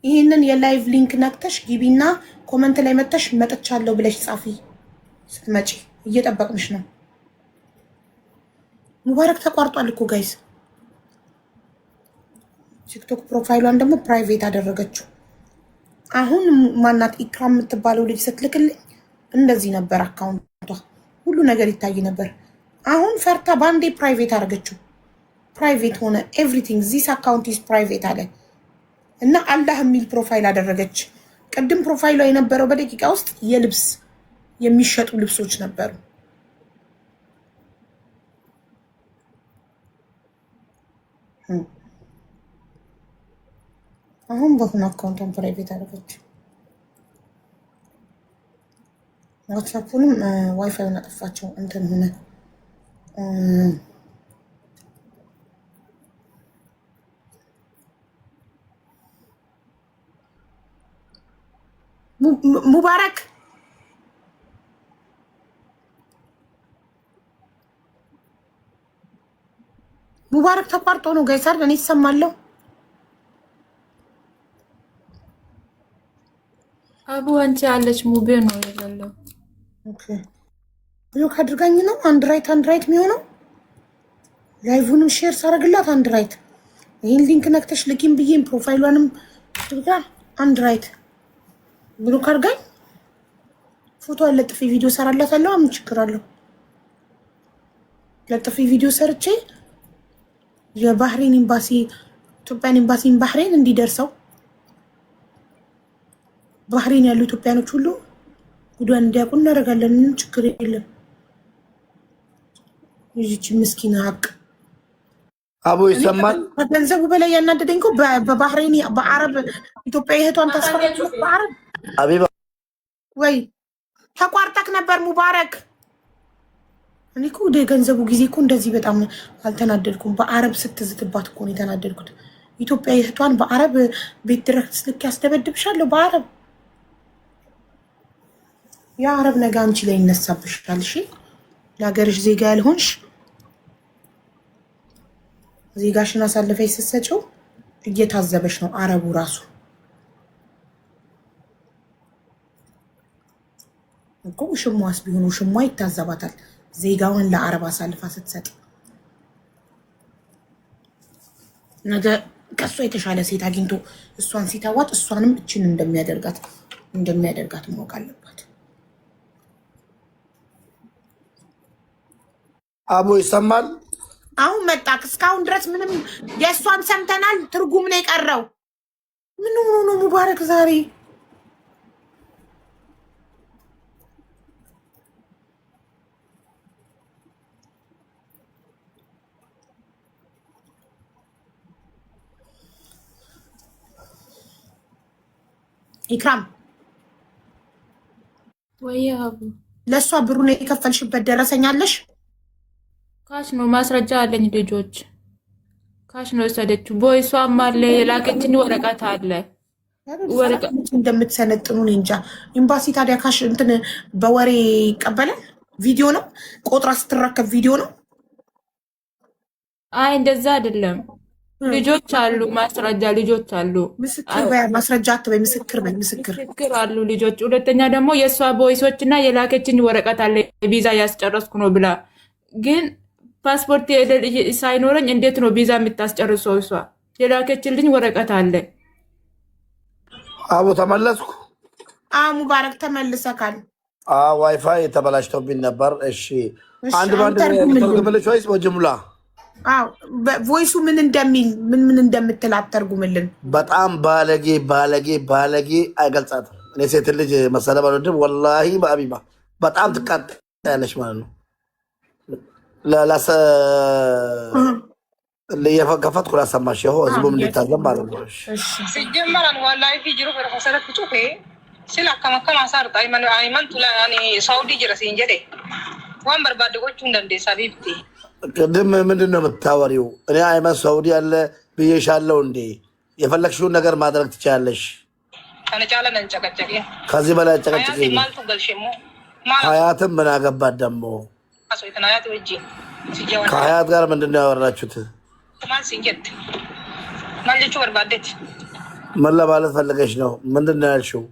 B: ይሄንን የላይቭ ሊንክ ነክተሽ ግቢና ኮሜንት ላይ መተሽ መጥቻለሁ ብለሽ ጻፊ። ስትመጪ እየጠበቅንሽ ነው። ሙባረክ ተቋርጧል እኮ ጋይስ። ቲክቶክ ፕሮፋይሏን ደግሞ ፕራይቬት አደረገችው። አሁን ማናት ኢክራም የምትባለው ልጅ ስትልክልኝ እንደዚህ ነበር አካውንቷ፣ ሁሉ ነገር ይታይ ነበር። አሁን ፈርታ ባንዴ ፕራይቬት አደረገችው። ፕራይቬት ሆነ ኤቭሪቲንግ ዚስ አካውንት ኢዝ ፕራይቬት አለ እና አላህ የሚል ፕሮፋይል አደረገች። ቅድም ፕሮፋይሏ የነበረው በደቂቃ ውስጥ የልብስ የሚሸጡ ልብሶች ነበሩ። አሁን በሆነ አካውንቷን ፕራይቬት አደረገች። ዋትስአፑንም ዋይፋዩን አጠፋቸው። እንትን ሆነ ሙባረክ ሙባረክ ተቋርጦ ነው ጋይሳር እኔ ይሰማለሁ።
A: አቡ አንቺ አለች ሙቤ ነው ያለው።
B: ኦኬ ብሎክ አድርጋኝ ነው አንድ ራይት የሚሆነው። ላይቭውንም ሼር ሳረግላት አንድ ራይት ይሄን ሊንክ ነክተሽ ልኪም ብዬም ፕሮፋይሏንም አድርጋ አንድ ራይት ብሎክ አድርጋኝ ፎቶ አለጥፊ ቪዲዮ ሰራላታለሁ። ምን ችግር አለው? ለጥፊ ቪዲዮ ሰርቼ የባህሬን ኤምባሲ ኢትዮጵያን ኤምባሲን ባህሬን እንዲደርሰው ባህሬን ያሉ ኢትዮጵያኖች ሁሉ ጉዷን እንዲያውቁ እናደርጋለን። ምንም ችግር የለም። ይህች ምስኪን ሀቅ
C: አቦ ይሰማል።
B: ከገንዘቡ በላይ ያናደደኝ እኮ በባህሬን በአረብ ኢትዮጵያ እህቷን ታስፈራለች። በአረብ
C: አቢባ
B: ወይ ተቋርጠክ ነበር ሙባረክ። እኔ እኮ ወደ ገንዘቡ ጊዜ እኮ እንደዚህ በጣም አልተናደድኩም። በአረብ ስትዝትባት እኮ ነው የተናደድኩት። ኢትዮጵያ እህቷን በአረብ ቤት ድረስ ልክ ያስደበድብሻለሁ። በአረብ የአረብ ነገ አንቺ ላይ ይነሳብሻል። እሺ ለሀገርሽ ዜጋ ያልሆንሽ ዜጋሽን አሳልፈሽ ስትሰጪው እየታዘበሽ ነው አረቡ ራሱ እኮ። ውሽሟስ ቢሆን ውሽሟ ይታዘባታል ዜጋዋን ለአረብ አሳልፋ ስትሰጥ። ነገ ከእሷ የተሻለ ሴት አግኝቶ እሷን ሲታዋት እሷንም እችን እንደሚያደርጋት ማወቅ አለባት።
C: አቦ ይሰማል።
B: አሁን መጣክ። እስካሁን ድረስ ምንም የእሷን ሰምተናል። ትርጉም ነው የቀረው። ምን ሆኖ ነው ሙባረክ ዛሬ? ኢክራም
A: ወይ አቡ
B: ለእሷ ብሩን የከፈልሽበት ደረሰኛለሽ?
A: ካሽ ነው ማስረጃ አለኝ። ልጆች ካሽ ነው የወሰደችው። ቦይሷም አለ የላከችኝ ወረቀት አለ። ወረቀት
B: እንደምትሰነጥኑ እኔ እንጃ። ኤምባሲ ታዲያ ካሽ እንትን በወሬ ይቀበላል? ቪዲዮ ነው ቆጥራ ስትረከብ ቪዲዮ ነው?
A: አይ እንደዛ አይደለም። ልጆች አሉ ማስረጃ ልጆች አሉ።
B: ምስክር በያ ማስረጃ አትበይ። ምስክር በይ። ምስክር
A: አሉ ልጆች። ሁለተኛ ደግሞ የእሷ ቦይሶች እና የላከችኝ ወረቀት አለ ቪዛ ያስጨረስኩ ነው ብላ። ግን ፓስፖርት ሳይኖረኝ እንዴት ነው ቪዛ የምታስጨርሰው? እሷ የላከችልኝ ወረቀት አለ።
C: አቦ ተመለስኩ።
B: ሙባረክ ተመልሰካል።
C: ዋይፋይ ተበላሽቶብኝ ነበር። እሺ አንድ ባንድ ተርጉምልሽ ወይስ በጅምላ?
B: ቮይሱ ምን እንደሚል ምን እንደምትል አተርጉምልን።
C: በጣም ባለጌ ባለጌ ባለጌ አይገልጻትም። እኔ ሴት ልጅ መሰለብ አልወድም ወላሂ። በአቢባ በጣም ትቃጠያለሽ ማለት ነው። ከፈትኩ ላሰማሽ ይኸው ህዝቡም እንዲታዘብ ማለት ነው።
E: ሲጀመራን ዋላሂ ፊጅሩ ፈረሰረት ጩፌ ሲል አከመከም አሳርጣ አይመንቱ ሳውዲ ጅረስ እንጀዴ ዋን በርባደጎቹ እንደንዴሳ ቢብቲ
C: ቅድም ምንድን ነው የምታወሪው? እኔ አይመን ሳውዲ ያለ ብዬሻለው እንዴ? የፈለግሽውን ነገር ማድረግ ትችላለሽ። ከዚህ በላይ ጨቀጭቅ። ሀያትም ምን አገባት ደግሞ? ከሀያት ጋር ምንድን ነው ያወራችሁት? ምን ለማለት ፈልገሽ ነው? ምንድን ነው ያልሽው?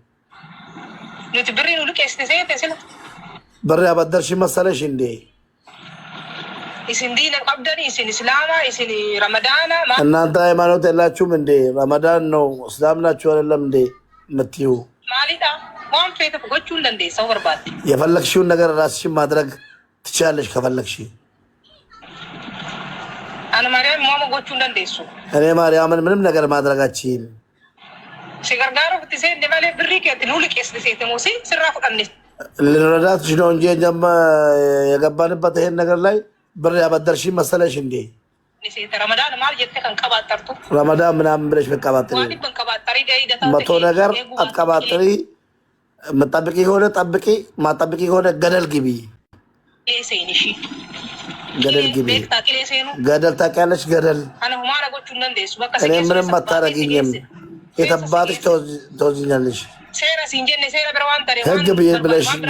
C: ብር ያበደርሽ መሰለሽ እንዴ? እናንተ ሃይማኖት የላችሁም እንዴ? ረመዳን ነው እስላም ናችሁ አይደለም እንዴ የምትዩ? የፈለግሽውን ነገር ራስሽን ማድረግ ትችላለሽ ከፈለግሽ። እኔ ማርያምን ምንም ነገር ማድረጋችም ልንረዳትሽ ነው እንጂ የገባንበት ይሄን ነገር ላይ ብር ያበደርሽ መሰለሽ እንዴ? ረመዳን ምናምን ብለሽ መቀባጥሪ መቶ ነገር አትቀባጥሪ። የምጠብቂ ከሆነ ጠብቂ፣ ማጠብቂ ከሆነ ገደል ግቢ። ገደል ግቢ። ገደል ታውቂያለሽ? ገደል እኔ ምንም አታረጊኝም። የተባትሽ ተወዚኛለሽ።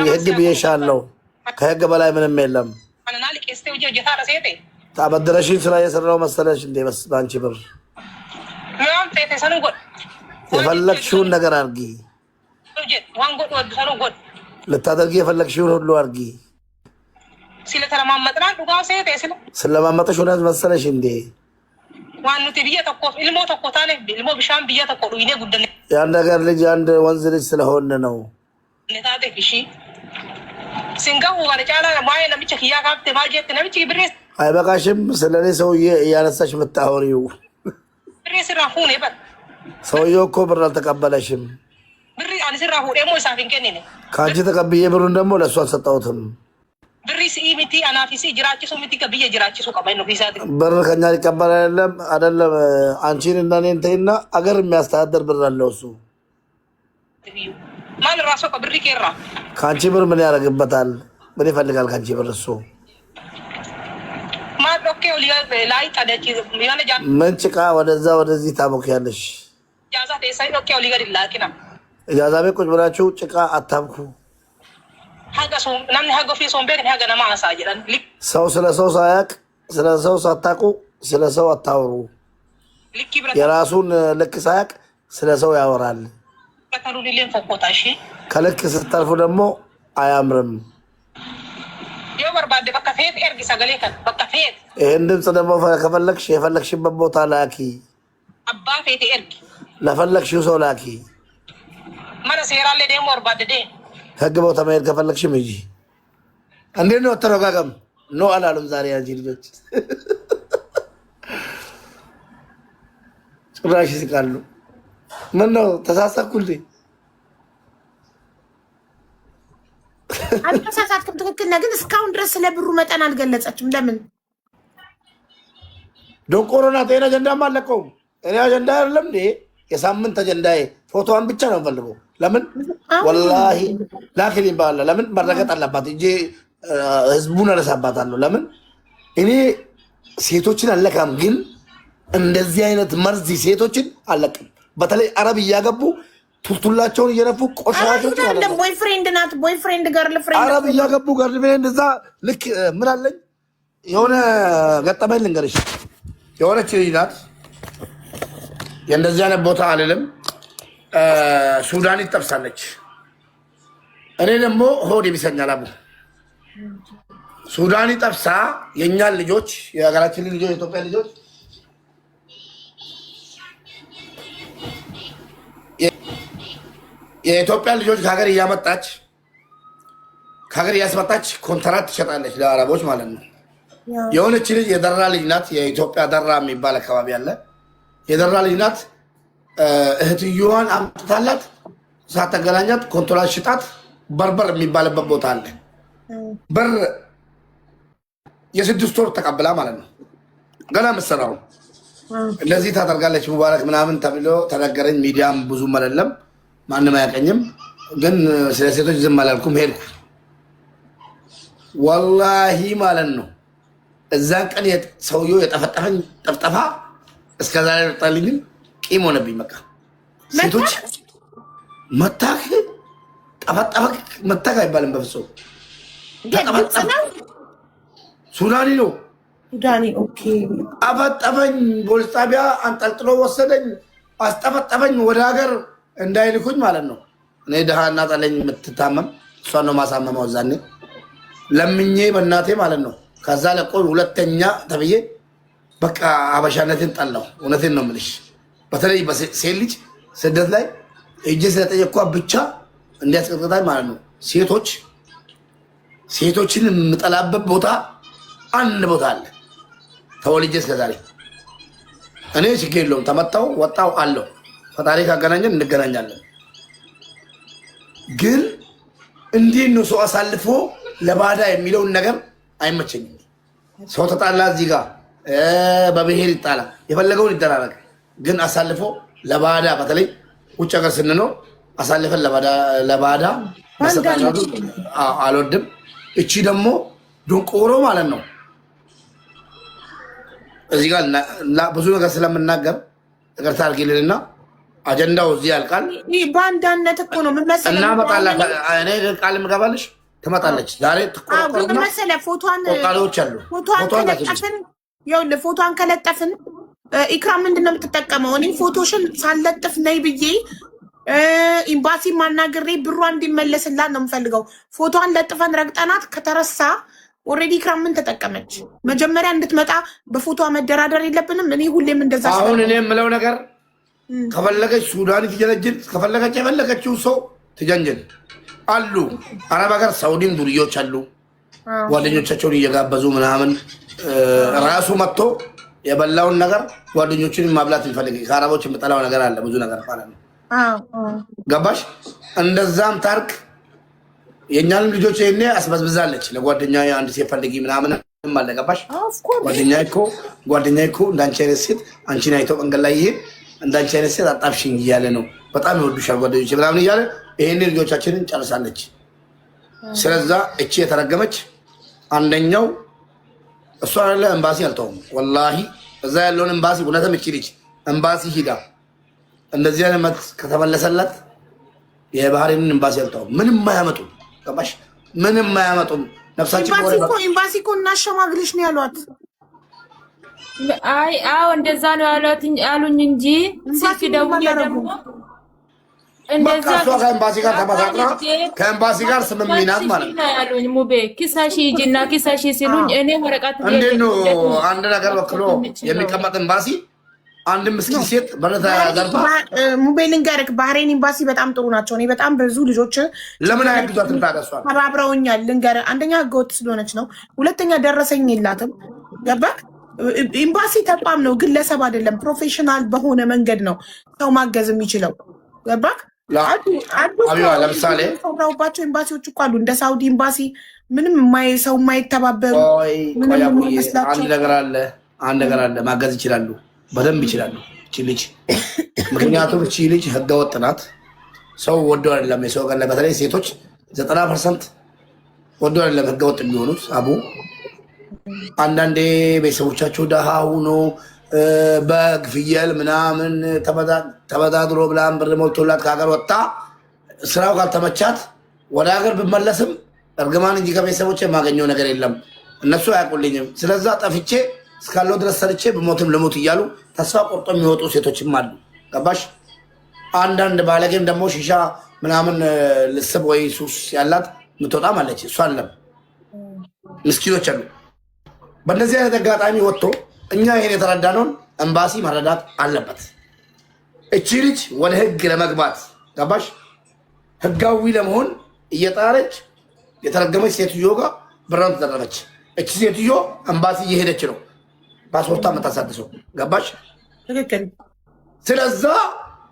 C: ህግ ብዬሻለሁ። ከህግ በላይ ምንም የለም። ታበድረሽኝ ስራ የሰራው መሰለሽ እንዴ? በአንቺ ብር የፈለግሽውን ነገር አርጊ። ልታደርጊ የፈለግሽውን ሁሉ አርጊ። ስለማመጠሽ እውነት መሰለሽ እንዴ? ያን ነገር ልጅ አንድ ወንዝ ልጅ ስለሆነ ነው። አይበቃሽም? ስለኔ ሰውዬ እያነሳሽ የምታወሪው? ሰውዬው እኮ ብር አልተቀበለሽም። ከአንቺ ተቀብዬ ብሩን ደግሞ ለእሱ አልሰጠሁትም።
E: ብሪስ ኢሚቲ አናፊሲ ጅራችሱ ሚቲ ከብዬ ጅራችሱ ቀባይ ነው ፊሳት
C: ብር ከኛ ሊቀበል አይደለም። አንቺን እና እኔን ተይና አገር የሚያስተዳድር ብር አለው እሱ።
E: ማን ራሱ ከብሪ ኬራ
C: ከአንቺ ብር ምን ያደርግበታል? ምን ይፈልጋል ከአንቺ ብር እሱ? ምን ጭቃ ወደዛ ወደዚህ ታቦኪያለሽ? እጃዛ ቤት ቁጭ ብላችሁ ጭቃ አታብኩ። ሰው ስለ ሰው ሳያቅ ስለ ሰው ሳታቁ ስለ ሰው አታውሩ። የራሱን ልክ ሳያቅ ስለ ሰው ያወራል። ከልክ ስተልፉ ደግሞ አያምርም። ይህን ድምፅ ደግሞ ከፈለግሽ የፈለግሽበት ቦታ ላኪ፣ ለፈለግሽው ሰው ላኪ። ህግ ቦታ መሄድ ከፈለግሽም እንጂ እንዴት ነው? ተረጋጋም ነው አላሉም ዛሬ ያንቺ ልጆች ጭራሽ ይስቃሉ። ምን ነው ተሳሳኩልኝ?
B: አልተሳሳትክም፣ ትክክል ነህ። ግን እስካሁን ድረስ ስለ ብሩ መጠን አልገለጸችም። ለምን?
C: ዶንቆሮና ጤና አጀንዳም አለቀውም። እኔ አጀንዳ አይደለም እንዴ? የሳምንት አጀንዳዬ ፎቶዋን ብቻ ነው የምፈልገው። ለምን ወላሂ ላኪን ይባላል። ለምን መረገጥ አለባት እንጂ ህዝቡን አነሳባታለሁ። ለምን እኔ ሴቶችን አለካም፣ ግን እንደዚህ አይነት መርዚ ሴቶችን አለቅም። በተለይ አረብ እያገቡ ቱልቱላቸውን እየነፉ ቆሻሾች
B: ማለት ነው። ቦይፍሬንድ ናት፣ ቦይፍሬንድ ገርል ፍሬንድ
C: አረብ እያገቡ ገርል ፍሬንድ እዛ ልክ ምን አለኝ የሆነ ገጠመኝ ልንገርሽ። የሆነች ልጅ ናት። የእንደዚህ አይነት ቦታ አልልም። ሱዳን ይጠብሳለች። እኔ ደግሞ ሆድ ይብሰኛል። አቡ ሱዳን ይጠብሳ የእኛን ልጆች የሀገራችን ልጆች የኢትዮጵያ ልጆች የኢትዮጵያ ልጆች ከሀገር እያመጣች ከሀገር እያስመጣች ኮንትራት ትሸጣለች ለአረቦች ማለት ነው። የሆነች ልጅ የደራ ልጅ ናት። የኢትዮጵያ ደራ የሚባል አካባቢ አለ። የደራ ልጅ ናት። እህትየዋን አምጥታላት ሳትገናኛት ኮንትራት ሽጣት በርበር የሚባልበት ቦታ አለ። በር የ6 ወር ተቀብላ ማለት ነው። ገና ምሰራው እንደዚህ ታደርጋለች። ሙባረክ ምናምን ተብሎ ተነገረኝ። ሚዲያም ብዙም አይደለም፣ ማንም አያቀኝም። ግን ስለ ሴቶች ዝም አላልኩም፣ ሄድኩ ወላሂ ማለት ነው። እዛን ቀን ሰውየው የጠፈጠፈኝ ጠፍጠፋ እስከዛሬ ወጣልኝም ቂም ሆነብኝ። በቃ ሴቶች መታክ ጠፈጠፈክ መታክ አይባልም በፍጹም። ሱዳኒ ነው
B: ሱዳኒ። ኦኬ
C: አፈጠፈኝ። ፖሊስ ጣቢያ አንጠልጥሎ ወሰደኝ፣ አስጠፈጠፈኝ ወደ ሀገር እንዳይልኩኝ ማለት ነው። እኔ ድሃ እናት አለኝ የምትታመም፣ እሷን ነው ማሳመመው። እዛኔ ለምኜ በእናቴ ማለት ነው። ከዛ ለቆ ሁለተኛ ተብዬ በቃ አበሻነትን ጠላው። እውነቴን ነው የምልሽ። በተለይ ሴት ልጅ ስደት ላይ እጄ ስለጠየኳ ብቻ እንዲያስቀጥቅጣኝ ማለት ነው። ሴቶችን የምጠላበት ቦታ አንድ ቦታ አለ። ተወልጄ እስከዛሬ እኔ ችግር የለውም። ተመታው ወጣው አለው። ፈጣሪ ካገናኘን እንገናኛለን። ግን እንዴት ነው ሰው አሳልፎ ለባዳ የሚለውን ነገር አይመቸኝም። ሰው ተጣላ እዚህ ጋር በብሔር ይጣላ የፈለገውን ይደራረግ፣ ግን አሳልፎ ለባዳ በተለይ ውጭ ሀገር ስንኖር አሳልፈን ለባዳ መሰጣቱ አልወድም። እቺ ደግሞ ዶንቆሮ ማለት ነው። እዚህ ጋር ብዙ ነገር ስለምናገር ይቅርታ አድርጊልንና አጀንዳው እዚህ ያልቃል።
B: በአንዳነት እኮ ነው መሰለኝ።
C: እናመጣላት። እኔ ቃል ምገባልሽ ትመጣለች ዛሬ።
B: ትቆርቆርና መሰለህ ፎቶዋን ፎቶዋን ከለጠፍን ኢክራም ምንድን ነው የምትጠቀመው? እኔ ፎቶሽን ሳለጥፍ ነይ ብዬ ኤምባሲ ማናገሬ ብሯ እንዲመለስላት ነው የምፈልገው። ፎቶዋን ለጥፈን ረግጠናት ከተረሳ ኦልሬዲ ኢክራም ምን ተጠቀመች? መጀመሪያ እንድትመጣ በፎቶዋ መደራደር የለብንም? እኔ ሁሌም እንደዛ።
C: አሁን እኔ የምለው ነገር ከፈለገች ሱዳን ትጀነጅን፣ ከፈለገች የፈለገችው ሰው ትጀንጅን አሉ። አረብ ሀገር ሳውዲም ዱርዮች አሉ፣ ጓደኞቻቸውን እየጋበዙ ምናምን ራሱ መጥቶ የበላውን ነገር ጓደኞችን ማብላት ይፈልግ። ከአረቦች የምጠላው ነገር አለ ብዙ ነገር ማለት ነው። ገባሽ? እንደዛም ታርክ የእኛንም ልጆች ይሄኔ አስበዝብዛለች። ለጓደኛ አንድ ሴት ፈልጊ ምናምን አለገባሽ። ጓደኛ እኮ እንዳንቺ አይነት ሴት አንቺን አይቶ መንገድ ላይ ይሄ እንዳንቺ አይነት ሴት አጣብሽኝ እያለ ነው። በጣም ይወዱሻል ጓደኞች ምናምን እያለ ይሄኔ ልጆቻችንን ጨርሳለች። ስለዛ እቺ የተረገመች አንደኛው እሷ አለ ኤምባሲ አልተውም ወላሂ እዛ ያለውን ኤምባሲ እውነትም እቺ ልጅ ኤምባሲ ሂዳ እንደዚህ አይነት ከተመለሰላት የባህሬንን ኤምባሲ አልተውም። ምንም አያመጡም። ገባሽ? ምንም አያመጡም። ነፍሳችን
B: ኤምባሲ እኮ እናሸማግልሽ ነው ያሏት።
A: አይ አዎ እንደዛ ነው ያሉኝ እንጂ ስልክ ደውዬ ደግሞ እንደዛ
C: ከኤምባሲ ጋር ተመሳጥራ ከኤምባሲ ጋር ስምምነት ማለት ነው
A: ያሉኝ። ሙቤ ኪሳሺ ሂጂና ኪሳሺ ሲሉኝ እኔ ወረቀት
C: እንዴት ነው አንድ ነገር ወክሎ የሚቀመጥ ኤምባሲ አንድ ምስኪን ሴት በረታ ያዘርባ
B: ሙቤ ልንገርህ፣ ባህሬን ኤምባሲ በጣም ጥሩ ናቸው። እኔ በጣም ብዙ ልጆች
C: ለምን አያግዟትም ታዲያ? እሷ
B: ተባብረውኛል። ልንገርህ፣ አንደኛ ህገወጥ ስለሆነች ነው፣ ሁለተኛ ደረሰኝ የላትም። ገባህ? ኤምባሲ ተቋም ነው፣ ግለሰብ አይደለም። ፕሮፌሽናል በሆነ መንገድ ነው ሰው ማገዝ የሚችለው። ገባህ?
C: ለምሳሌ
B: ሰራውባቸው ኤምባሲዎች እኮ አሉ፣ እንደ ሳውዲ ኤምባሲ ምንም ሰው የማይተባበሩ
C: አንድ ነገር አለ። ማገዝ ይችላሉ፣ በደንብ ይችላሉ። እቺ ልጅ ምክንያቱም እቺ ልጅ ህገወጥ ናት። ሰው ወዶ አይደለም የሰው ገለ በተለይ ሴቶች 90% ወዶ አይደለም ህገወጥ የሚሆኑት። አቡ አንዳንዴ ቤተሰቦቻቸው ደሃ ሆኖ በግ ፍየል ምናምን ተበዳድሮ ብላን ብር ሞልቶላት ከሀገር ወጣ ስራው ካልተመቻት ወደ ሀገር ብመለስም እርግማን እንጂ ከቤተሰቦች የማገኘው ነገር የለም። እነሱ አያውቁልኝም። ስለዛ ጠፍቼ እስካለው ድረስ ሰርቼ በሞትም ልሙት እያሉ ተስፋ ቆርጦ የሚወጡ ሴቶችም አሉ። ገባሽ? አንዳንድ ባለጌም ደግሞ ሺሻ ምናምን ልስብ ወይ ሱስ ያላት ምትወጣም አለች። እሷ አለም ምስኪኖች አሉ። በእነዚህ አይነት አጋጣሚ ወጥቶ እኛ ይሄን የተረዳነውን ኤምባሲ መረዳት አለበት። እቺ ልጅ ወደ ህግ ለመግባት ገባሽ? ህጋዊ ለመሆን እየጣረች የተረገመች ሴትዮ ጋር ብራን ተደረገች። እቺ ሴትዮ ኤምባሲ እየሄደች ነው ፓስፖርቷ የምታሳድሰው። ገባሽ?
B: ትክክል።
C: ስለዛ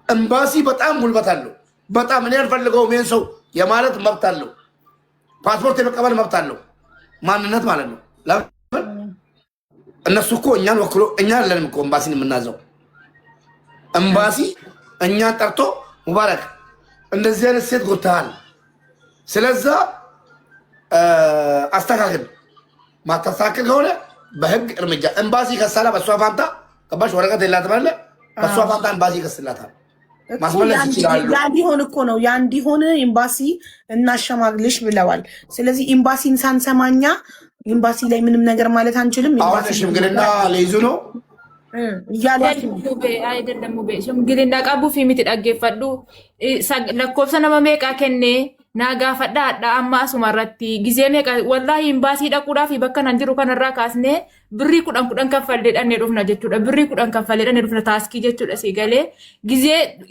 C: ኤምባሲ በጣም ጉልበት አለው። በጣም እኔ አልፈልገውም ይሄን ሰው የማለት መብት አለው። ፓስፖርት የመቀበል መብት አለው። ማንነት ማለት ነው። ለምን እነሱ እኮ እኛን ወክሎ እኛ አለንም እኮ ኤምባሲን የምናዘው። ኤምባሲ እኛን ጠርቶ ሙባረክ እንደዚህ አይነት ሴት ጎትተሃል፣ ስለዛ አስተካክል፣ ማታስተካክል ከሆነ በህግ እርምጃ። ኤምባሲ ከሰላ በእሷ ፋንታ ገባሽ? ወረቀት የላትም አለ በእሷ ፋንታ ኤምባሲ ይከስላታል። ማስመለስ ይችላሉ።
B: ያ እንዲሆን እኮ ነው ያ እንዲሆን ኤምባሲ እናሸማግልሽ ብለዋል። ስለዚህ ኤምባሲን ሳንሰማኛ ኤምባሲ ላይ ምንም ነገር ማለት አንችልም።
C: አሁን ሽምግልና ሊይዙ ነው
A: አይደለም። ሽምግልና ቀቡ ፊሚት ዳጌፈዱ ለኮብሰ ነመ ሜቃ ከኔ ናጋፈዳ አዳ አማ ሱማራቲ ጊዜ ሜቃ ወላሂ ኤምባሲ ዳቁዳፊ በከን አንጅሩ ከነራ ካስኔ ብሪ ኩዳን ከፈልደ ዳኔ ዱፍና ጀቹዳ ብሪ ኩዳን ከፈልደ ዳኔ ዱፍና ታስኪ ጀቹዳ ሲገሌ ጊዜ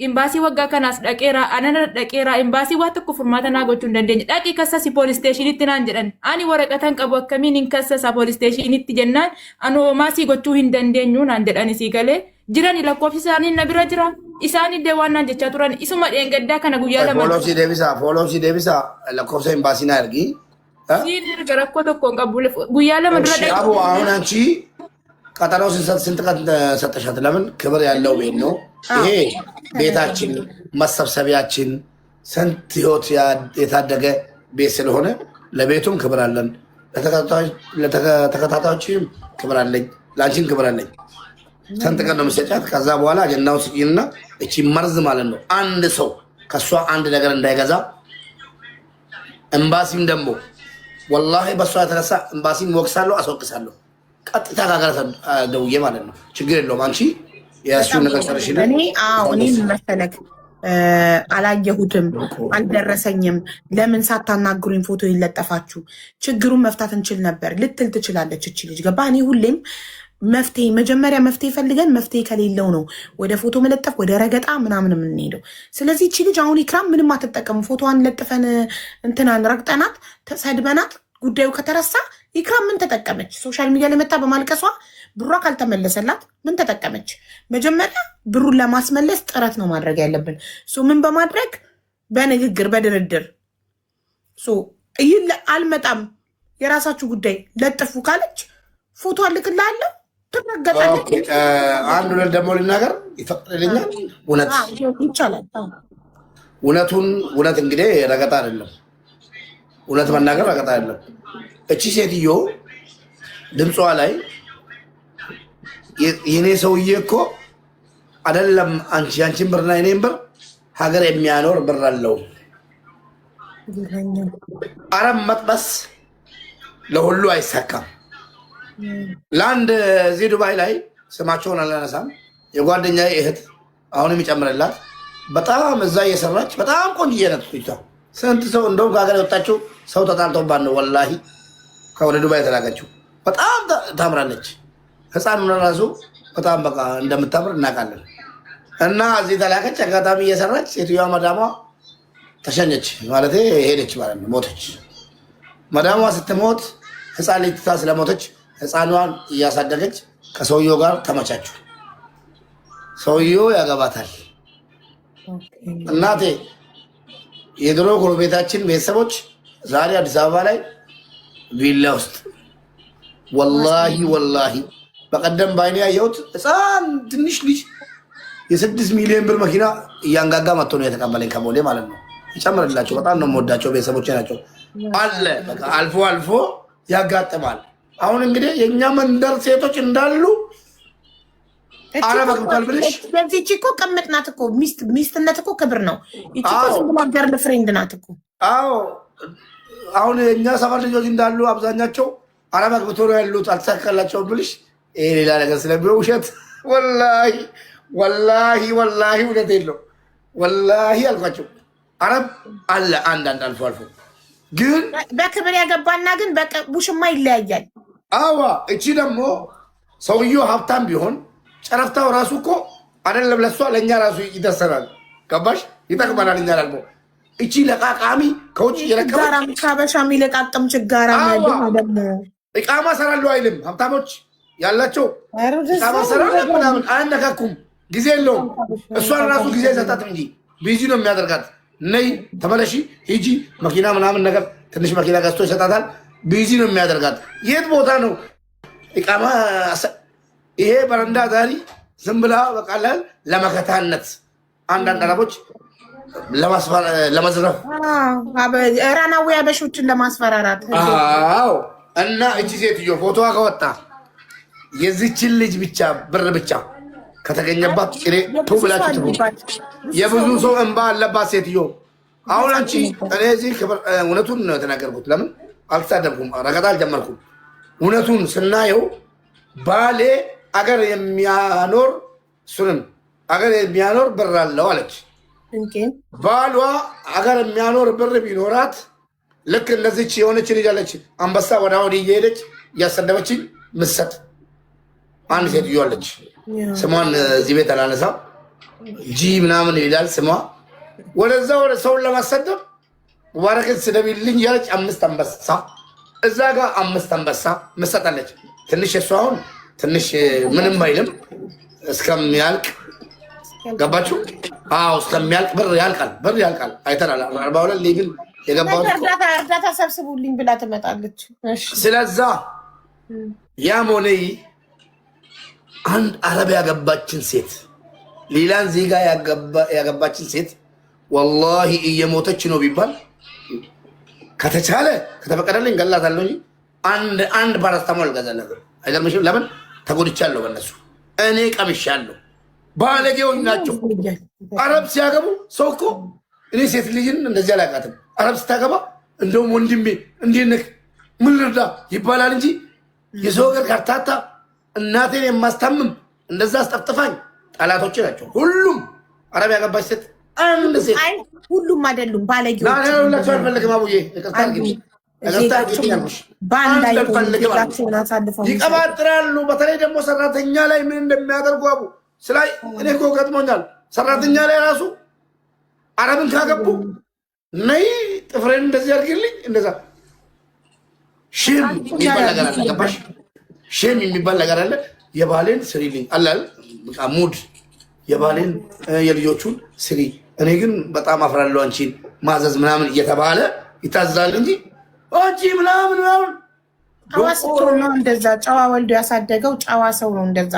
A: ኤምባሲ ወጋ ከናስ ዳቄራ አነነ ዳቄራ ኤምባሲ ዋት ኩፍርማታ ናጎቹ እንደንደኝ ዳቂ ከሰሲ ፖሊስ ስቴሽን ኢትናን ጀደን አኒ ወረቀተን ቀቡ ከሚን ኢንከሰሳ ፖሊስ ስቴሽን ኢትጀናን አኖ ማሲ ጎቹ እንደንደኙ ናንደዳኒ ሲገሌ ጅራኒ ለኮፍሳኒ ነብረ ጅራ ኢሳኒ ደዋና ጀቻ ቱራን ኢሱማ ደንገዳ ከነ ጉያ ለማ
C: ፎሎሲ ዴቢሳ ለኮፍሳ ኤምባሲ ና ያርጊ
A: ሲድር ገረኮ ተኮን ቀቡለ ጉያ ለመድረ ደ
C: አቡ አሁን አንቺ ቀጠሮ ስንት ቀን ሰጠሻት? ለምን ክብር ያለው ቤት ነው ይሄ ቤታችን፣ መሰብሰቢያችን፣ ስንት ህይወት የታደገ ቤት ስለሆነ ለቤቱም ክብር አለን፣ ለተከታታዮችም ክብር አለኝ፣ ለአንቺም ክብር አለኝ። ስንት ቀን ነው የምትሰጫት? ከዛ በኋላ አጀንዳውን ስጪና እቺ መርዝ ማለት ነው አንድ ሰው ከሷ አንድ ነገር እንዳይገዛ። ኤምባሲም ደግሞ ወላሂ በሷ የተነሳ ኤምባሲን ወቅሳለሁ፣ አስወቅሳለሁ። ቀጥታ ከሀገር ደውዬ ማለት ነው። ችግር የለውም አንቺ የእሱን ነገር ሰርሽልን።
B: እኔ መሰለክ አላየሁትም፣ አልደረሰኝም። ለምን ሳታናግሩኝ ፎቶ ይለጠፋችሁ? ችግሩን መፍታት እንችል ነበር ልትል ትችላለች እቺ ልጅ። ገባ? እኔ ሁሌም መፍትሄ መጀመሪያ መፍትሄ ፈልገን መፍትሄ ከሌለው ነው ወደ ፎቶ መለጠፍ ወደ ረገጣ ምናምን የምንሄደው። ስለዚህ እቺ ልጅ አሁን ኢክራም ምንም አትጠቀሙ። ፎቶዋን ለጥፈን እንትናን ረግጠናት ሰድበናት ጉዳዩ ከተረሳ ኢክራም ምን ተጠቀመች? ሶሻል ሚዲያ ላይ መጣ በማልቀሷ ብሯ ካልተመለሰላት ምን ተጠቀመች? መጀመሪያ ብሩን ለማስመለስ ጥረት ነው ማድረግ ያለብን። ምን በማድረግ በንግግር በድርድር አልመጣም የራሳችሁ ጉዳይ ለጥፉ ካለች ፎቶ አልክልሃለሁ ትረገጣለች።
C: አንድ ሁለት ደግሞ ልናገር ይፈቅድልኛል? እውነት
B: ይቻላል።
C: እውነት እንግዲህ ረገጣ አይደለም። እውነት መናገር ረገጣ አይደለም። እቺ ሴትዮ ድምጿ ላይ የኔ ሰውዬ እኮ አይደለም አንቺን ብርና የኔን ብር ሀገር የሚያኖር ብር አለው። አረብ መጥበስ ለሁሉ አይሳካም። ለአንድ እዚህ ዱባይ ላይ ስማቸውን አላነሳም የጓደኛ እህት አሁንም ይጨምርላት በጣም እዛ እየሰራች በጣም ቆንጆ ነች። ስንት ሰው እንደውም ከሀገር የወጣችው ሰው ተጣልቶባት ነው ወላሂ ከወደ ዱባይ የተላከችው። በጣም ታምራለች። ህፃኑን ራሱ በጣም በቃ እንደምታምር እናውቃለን። እና እዚህ ተላከች። አጋጣሚ እየሰራች ሴትዮዋ መዳሟ ተሸኘች ማለት ሄደች ማለት ነው፣ ሞተች። መዳሟ ስትሞት ህፃን ልጅ ትታ ስለሞተች ህፃኗን እያሳደገች ከሰውየው ጋር ተመቻችሁ። ሰውየው ያገባታል። እናቴ የድሮ ጎረቤታችን ቤተሰቦች ዛሬ አዲስ አበባ ላይ ቪላ ውስጥ ወላሂ በቀደም ባይኔ ያየሁት ህፃን ትንሽ ልጅ የ6 ሚሊዮን ብር መኪና እያንጋጋ መጥቶ ነው የተቀበለኝ ከቦሌ ማለት ነው። ይጨምርላቸው። በጣም ነው የምወዳቸው ቤተሰቦቼ ናቸው። አለ በቃ አልፎ ያጋጥማል። አሁን እንግዲህ የእኛ መንደር ሴቶች እንዳሉ አረበቅቷል ብልሽ
B: በዚህች እኮ ቅምጥ ናት እኮ ሚስትነት እኮ ክብር ነው። ይቺ እኮ ዝም ብላ ገርል ፍሬንድ ናት እኮ።
C: አዎ አሁን የእኛ ሰፈር ልጆች እንዳሉ አብዛኛቸው አረበቅብቶ ነው ያሉት። አልተሳካላቸውም ብልሽ ይሄ ሌላ ነገር ስለሚሆን ውሸት ወላሂ እውነት የለው ወላሂ አልኳቸው። አረብ አለ አንዳንድ አልፎ ግን
B: በክብር ያገባና ግን ውሽማ ይለያያል።
C: አዋ እቺ ደግሞ ሰውየው ሀብታም ቢሆን ጨረፍታው ራሱ እኮ አይደለም ለሷ ለእኛ ራሱ ይደርሰናል። ገባሽ? ይጠቅመናል። እኛ ደግሞ እቺ ለቃቃሚ ከውጭ
B: የለቀመች ሀበሻ የሚለቃቅም ችጋራ ደግሞ
C: እቃማ ሰራሉ አይልም። ሀብታሞች ያላቸው እቃማ ሰራሉ ምናምን አያነካኩም። ጊዜ የለውም። እሷን ራሱ ጊዜ ሰጣት እንጂ ቢዚ ነው የሚያደርጋት። ነይ ተመለሺ ሂጂ መኪና ምናምን ነገር ትንሽ መኪና ገዝቶ ይሰጣታል። ቢዚ ነው የሚያደርጋት። የት ቦታ ነው እቃማ? ይሄ በረንዳ ዛሬ ዝም ብላ በቃላል ለመከታነት አንዳንድ አረቦች ለመዝረፍ
B: ራናዊ አበሾችን ለማስፈራራት።
C: አዎ እና እቺ ሴትዮ ፎቶዋ ከወጣ የዚችን ልጅ ብቻ ብር ብቻ ከተገኘባት ቱብላችሁ የብዙ ሰው እንባ አለባት ሴትዮ። አሁን አንቺ እኔ እዚህ እውነቱን ነው የተናገርኩት። ለምን አልተሳደብኩም፣ ረገጣ አልጀመርኩም። እውነቱን ስናየው ባሌ አገር የሚያኖር እሱንም አገር የሚያኖር ብር አለው አለች። ባሏ አገር የሚያኖር ብር ቢኖራት ልክ እንደዚች የሆነች ልጅ አለች አንበሳ ወደ ወዲህ እየሄደች እያሰደበችኝ ምሰጥ አንድ ሴትዮ አለች። ስሟን እዚህ ቤት አላነሳም። ጂ ምናምን ይላል ስሟ። ወደዛ ወደ ሰውን ለማሰደብ ሙባረክን ስደቢልኝ ያለች 5 አንበሳ እዛ ጋር 5 አንበሳ ምሰጣለች። ትንሽ እሷ አሁን ትንሽ ምንም አይልም እስከሚያልቅ ገባችሁ? አዎ እስከሚያልቅ ብር ያልቃል። አይተናል። 42 ሊግን የገባው
B: እርዳታ ሰብስቡልኝ ብላ ትመጣለች።
C: ስለዛ ያም ሆነ አንድ አረብ ያገባችን ሴት ሌላን ዜጋ ያገባችን ሴት ወላሂ እየሞተች ነው ቢባል ከተቻለ ከተፈቀደልኝ ገላታለሁ እንጂ አንድ ፓራስታሞል ገዛለሁ። አይገርምሽም? ለምን ተጎድቻለሁ በእነሱ እኔ ቀምሻለሁ። ባለጌዎች ናቸው። አረብ ሲያገቡ ሰው እኮ እኔ ሴት ልጅን እንደዚህ አላውቃትም። አረብ ስታገባ እንደውም ወንድሜ እንዴት ነህ ምን ልርዳ ይባላል እንጂ የሰው ሀገር ካርታታ እናቴን የማስታምም እንደዛ አስጠፍጥፋኝ ጠላቶች ናቸው ሁሉም። አረብ ያገባች ሴት አንድ ሴት
B: ሁሉም አይደሉም ባለጌዎች
C: ሁላቸው አልፈልግም። አቡዬ ይቀባጥራሉ። በተለይ ደግሞ ሰራተኛ ላይ ምን እንደሚያደርጉ አቡ ስላይ እኔ እኮ ገጥሞኛል። ሰራተኛ ላይ ራሱ አረብን ካገቡ ነይ ጥፍሬን እንደዚህ አድርግልኝ እንደዛ ሼም የሚባል ነገር አለ። ገባሽ? ሼም የሚባል ነገር አለ። የባሌን ስሪልኝ አላል በቃ ሙድ የባሌን የልጆቹን ስሪ። እኔ ግን በጣም አፍራለሁ አንቺን ማዘዝ ምናምን እየተባለ ይታዛል እንጂ አንቺ ምናምን ምናምን
B: ጨዋ ስትሆን ነው እንደዛ። ጨዋ ወልዶ ያሳደገው ጨዋ ሰው ነው እንደዛ።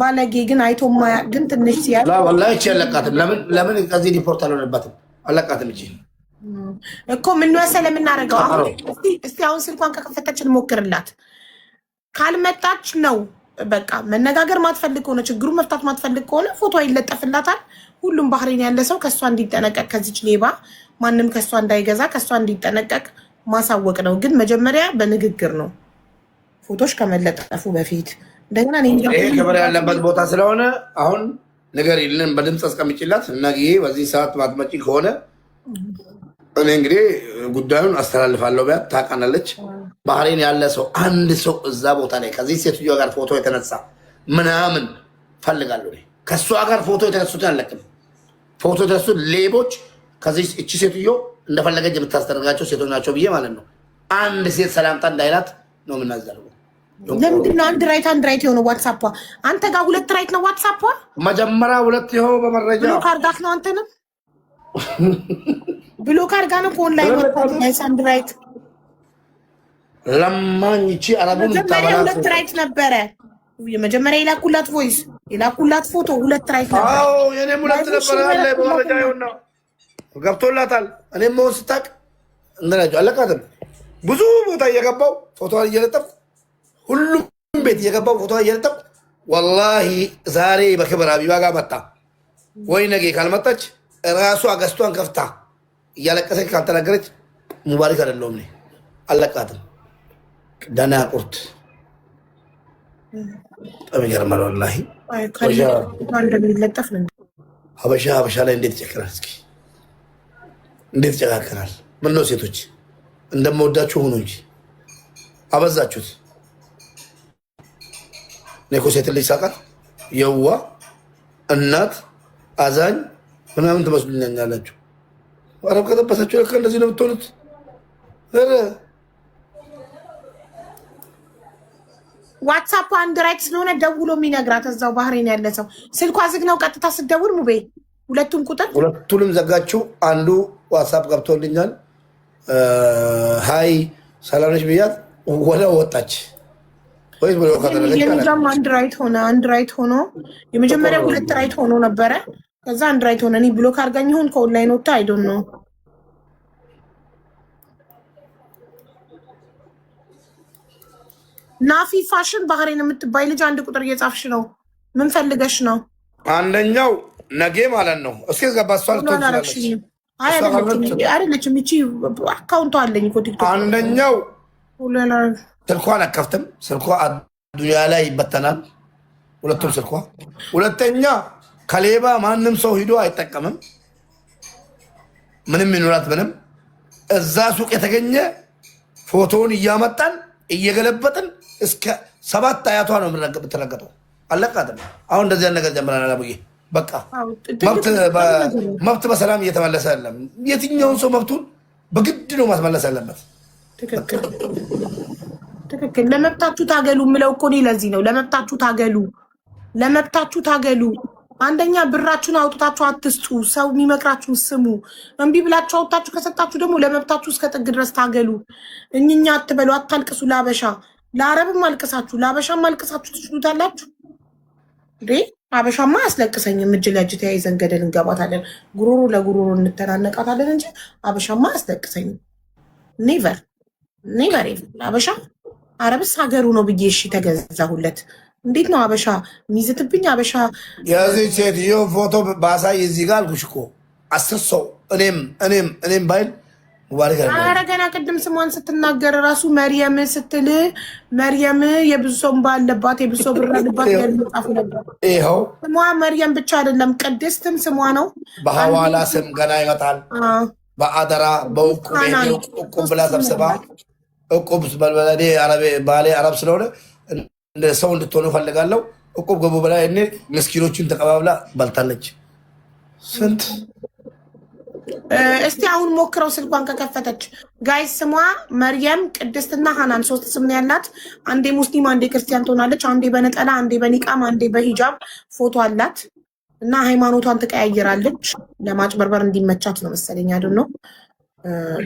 B: ባለጌ ግን አይቶ ማያውቅ ግን ትንሽ ሲያል
C: ወላሂ እቺ አለቃትም። ለምን ከዚህ ሪፖርት አልሆነባትም? አለቃትም እቺ
B: እኮ ምን መሰለህ የምናደርገው አሁን እስቲ አሁን ስልኳን ከከፈተችን ሞክርላት። ካልመጣች ነው በቃ መነጋገር ማትፈልግ ከሆነ ችግሩን መፍታት ማትፈልግ ከሆነ ፎቶ ይለጠፍላታል። ሁሉም ባህሬን ያለ ሰው ከሷ እንዲጠነቀቅ ከዚች ሌባ ማንም ከሷ እንዳይገዛ ከሷ እንዲጠነቀቅ ማሳወቅ ነው። ግን መጀመሪያ በንግግር ነው ፎቶሽ ከመለጠፉ በፊት እንደገና
C: ይሄ ክብር ያለበት ቦታ ስለሆነ አሁን ነገር የለን በድምፅ አስቀምጪላት። ነገ በዚህ ሰዓት ማትመጪ ከሆነ እኔ እንግዲህ ጉዳዩን አስተላልፋለሁ። ቢያት ታውቃናለች። ባህሬን ያለ ሰው አንድ ሰው እዛ ቦታ ላይ ከዚህ ሴትዮ ጋር ፎቶ የተነሳ ምናምን ፈልጋለሁ። ከእሷ ጋር ፎቶ የተነሱትን አለቅም። ፎቶ የተነሱ ሌቦች ከዚህ እቺ ሴትዮ እንደፈለገች የምታስደርጋቸው ሴቶች ናቸው ብዬ ማለት ነው። አንድ ሴት ሰላምታ እንዳይላት ነው የምናዘርገው።
B: ለምንድነው አንድ ራይት የሆነው ዋትሳፖ? አንተ ጋር 2 ራይት ነው ዋትሳፖ።
C: መጀመሪያ 2 ይኸው በመረጃ
B: ብሎክ አድርጋት ነው አንተንም ብሎክ አድርጋ ነው ኦንላይን ወጣት አንድ ራይት
C: ለማኝ እቺ አረቡን
B: መጀመሪያ 2 ራይት ነበረ። የመጀመሪያ የላኩላት ቮይስ የላኩላት ፎቶ 2 ራይት ነበር።
C: አዎ የኔም 2 ነበር አለ በመረጃ ይሁንና ገብቶላታል። እኔም መሆን ስታቅ እንደናቸው አለቃትም ብዙ ቦታ እየገባው ፎቶ እየለጠፍ ሁሉም ቤት እየገባው ፎቶ እየለጠፍ ወላሂ ዛሬ በክብር አቢባ ጋር መጣ ወይ ነገ ካልመጣች ራሷ ገዝቷን ከፍታ እያለቀሰች ካልተናገረች ሙባሪክ አይደለሁም እኔ አለቃትም። ደህና ቁርት በጣም ይገርማል ወላሂ። ሀበሻ ላይ እንዴት ይጨክራል? እስኪ እንዴት ይጨካከናል? ምን ነው ሴቶች እንደምወዳችሁ ሆኖ እንጂ አበዛችሁት። እኔ እኮ ሴት ልጅ ሳቃት የዋ እናት አዛኝ ምናምን ትመስሉኛላችሁ። አረብ ከጠበሳችሁ ለካ እንደዚህ ነው የምትሆኑት።
B: ዋትሳፕ አንድ ራይት ስለሆነ ደውሎ የሚነግራት እዛው ባህሬን ያለ ሰው ስልኳ ዝግ ነው። ቀጥታ ስደውል ሙቤ ሁለቱንም
C: ዘጋችሁ። አንዱ ዋትሳፕ ገብቶልኛል ሀይ ሰላም ነሽ ብያት ወደ ወጣች። ወይ ብሎ
B: የሚዛም አንድ ራይት ሆኖ የመጀመሪያ 2 ራይት ሆኖ ነበረ። ከዛ አንድ ራይት ሆነ። እኔ ብሎክ አድርጋኝ ይሁን ከኦንላይን ወጣ አይዶን ነው። ናፊ ፋሽን ባህሬን የምትባይ ልጅ 1 ቁጥር እየጻፍሽ ነው። ምን ፈልገሽ ነው?
C: አንደኛው ነገ ማለት ነው። እስኪ ገባ እሷን ትወስዳለች።
B: አይደለችም እቺ አካውንቷ አለኝ እኮ ቲክቶክ።
C: አንደኛው ስልኳን አከፍትም። ስልኳ አዱኛ ላይ ይበተናል። ሁለቱም ስልኳ። ሁለተኛ ከሌባ ማንም ሰው ሂዶ አይጠቀምም። ምንም ይኖራት ምንም እዛ ሱቅ የተገኘ ፎቶውን እያመጣን እየገለበጥን እስከ 7 አያቷ ነው የምትረገጠው። አለቃትም። አሁን እንደዚህ ነገር ጀምረናል። አቡዬ በቃ መብት በሰላም እየተመለሰ አይደለም። የትኛውን ሰው መብቱን በግድ ነው ማስመለስ ያለበት።
B: ትክክል። ለመብታችሁ ታገሉ የምለው እኮ እኔ ለዚህ ነው። ለመብታችሁ ታገሉ። አንደኛ ብራችሁን አውጥታችሁ አትስጡ። ሰው የሚመክራችሁን ስሙ። እምቢ ብላችሁ አውጥታችሁ ከሰጣችሁ ደግሞ ለመብታችሁ እስከ ጥግ ድረስ ታገሉ። እኝኛ አትበሉ፣ አታልቅሱ። ለአበሻ ለአረብም አልቅሳችሁ ለአበሻም አልቅሳችሁ ትችሉታላችሁ እንዴ? አበሻማ አያስለቅሰኝም። እጅ ለእጅ ተያይዘን ገደል እንገባታለን፣ ጉሮሮ ለጉሮሮ እንተናነቃታለን እንጂ አበሻማ አያስለቅሰኝም። ኔቨር። አበሻ አረብስ ሀገሩ ነው ብዬ እሺ ተገዛሁለት። እንዴት ነው አበሻ የሚዝትብኝ? አበሻ
C: የዚህ ሴትዮ ፎቶ ባሳይ እዚህ ጋር አልኩሽ እኮ 10 ሰው እኔም ባይል ሙባሪክ
B: ኧረ ገና ቅድም ስሟን ስትናገር ራሱ መርየም ስትል መርየም የብዙ ሰው ባለባት የብዙ ሰው ብር አለባት ያልጻፉ ነበር።
C: ይኸው
B: ስሟ መርየም ብቻ አይደለም ቅድስትም ስሟ ነው።
C: በሐዋላ ስም ገና ይመጣል። በአደራ በእቁብ እቁብ ብላ ሰብስባ እቁብ በልበለኔ ባሌ አረብ ስለሆነ እንደ ሰው እንድትሆኑ ፈልጋለሁ። እቁብ ገቡ ብላ እኔ ምስኪኖቹን ተቀባብላ በልታለች። ስንት
B: እስቲ አሁን ሞክረው ስልኳን ከከፈተች። ጋይስ ስሟ መርየም ቅድስትና ሀናን 3 ስም ነው ያላት። አንዴ ሙስሊም አንዴ ክርስቲያን ትሆናለች። አንዴ በነጠላ አንዴ በኒቃም አንዴ በሂጃብ ፎቶ አላት እና ሃይማኖቷን ትቀያየራለች። ለማጭበርበር እንዲመቻት ነው መሰለኝ አይደል ነው።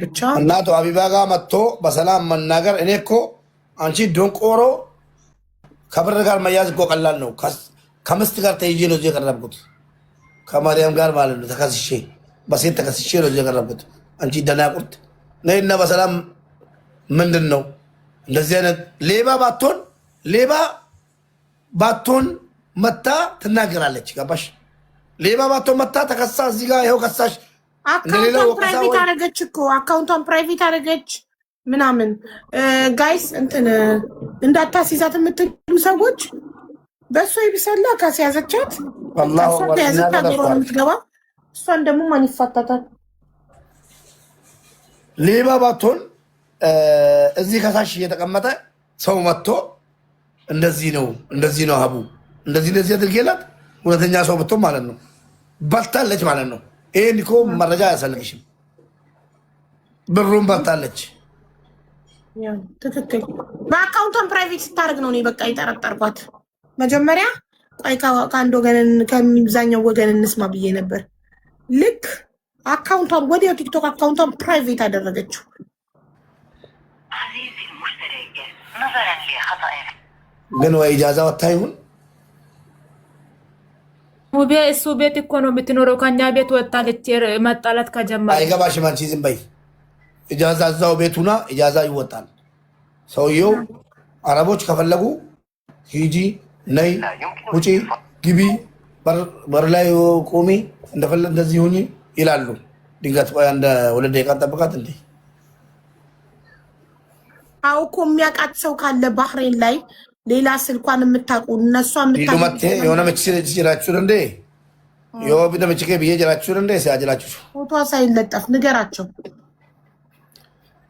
B: ብቻ
C: እናቱ ሀቢባ ጋር መጥቶ በሰላም መናገር። እኔ እኮ አንቺ ዶንቆሮ ከብር ጋር መያዝ እኮ ቀላል ነው። ከምስት ጋር ተይዤ ነው እዚህ የቀረብኩት፣ ከማርያም ጋር ማለት ነው። ተከስሼ በሴት ተከስሼ ነው እዚህ የቀረብኩት። አንቺ ደናቁርት ነይና በሰላም ምንድን ነው እንደዚህ አይነት ሌባ ባትሆን መታ ትናገራለች። ገባሽ? ሌባ ባትሆን መታ ተከሳ እዚህ ጋር ይኸው ከሳሽ
B: አካውንቷን ፕራይቬት አደረገች እኮ አካውንቷን ፕራይቬት አደረገች ምናምን። ጋይስ እንትን እንዳታስይዛት የምትሉ ሰዎች በእሷ ይብሰላ ካስያዘቻት ተያዘት ሀገሯ የምትገባ እሷን ደግሞ ማን ይፋታታል?
C: ሌባ ባትሆን እዚህ ከሳሽ እየተቀመጠ ሰው መጥቶ እንደዚህ ነው ሀቡ እንደዚህ አድርጌላት እውነተኛ ሰው ብትሆን ማለት ነው በልታለች ማለት ነው። ይሄን እኮ መረጃ አያስፈልግሽም። ብሩን በልታለች።
B: ትክክል። በአካውንቷን ፕራይቬት ስታደርግ ነው እኔ በቃ የጠረጠርኳት። መጀመሪያ ቆይ ከአንድ ወገን ከሚብዛኛው ወገን እንስማ ብዬ ነበር። ልክ አካውንቷን ወዲያው ቲክቶክ አካውንቷን ፕራይቬት አደረገችው።
C: ግን ወይ ኢጃዛ ወታ ይሁን
A: ሙቤ እሱ ቤት እኮ ነው የምትኖረው። ከኛ ቤት ወጣለች መጣላት ከጀመረ
C: አይገባሽም። አንቺ ዝም በይ። ኢጃዛ እዛው ቤቱና ኢጃዛ ይወጣል። ሰውየው አረቦች ከፈለጉ ሂጂ ነይ ውጪ ግቢ በር ላይ ቆሚ እንደፈለግ እንደዚህ ሁኚ ይላሉ። ድንገት ቆይ አንድ 2 ደቂቃ ጠብቃት እንዴ።
B: አው እኮ የሚያውቃት ሰው ካለ ባህሬን ላይ ሌላ ስልኳን የምታውቁ እነሷ
C: የምታውቁ የሆነ መችሴ ይላችሁ እንዴ የወብደ መችኬ ብዬ ጀራችሁ እንዴ ሲያጅላችሁ
B: ፎቶ ሳይለጠፍ ንገራቸው።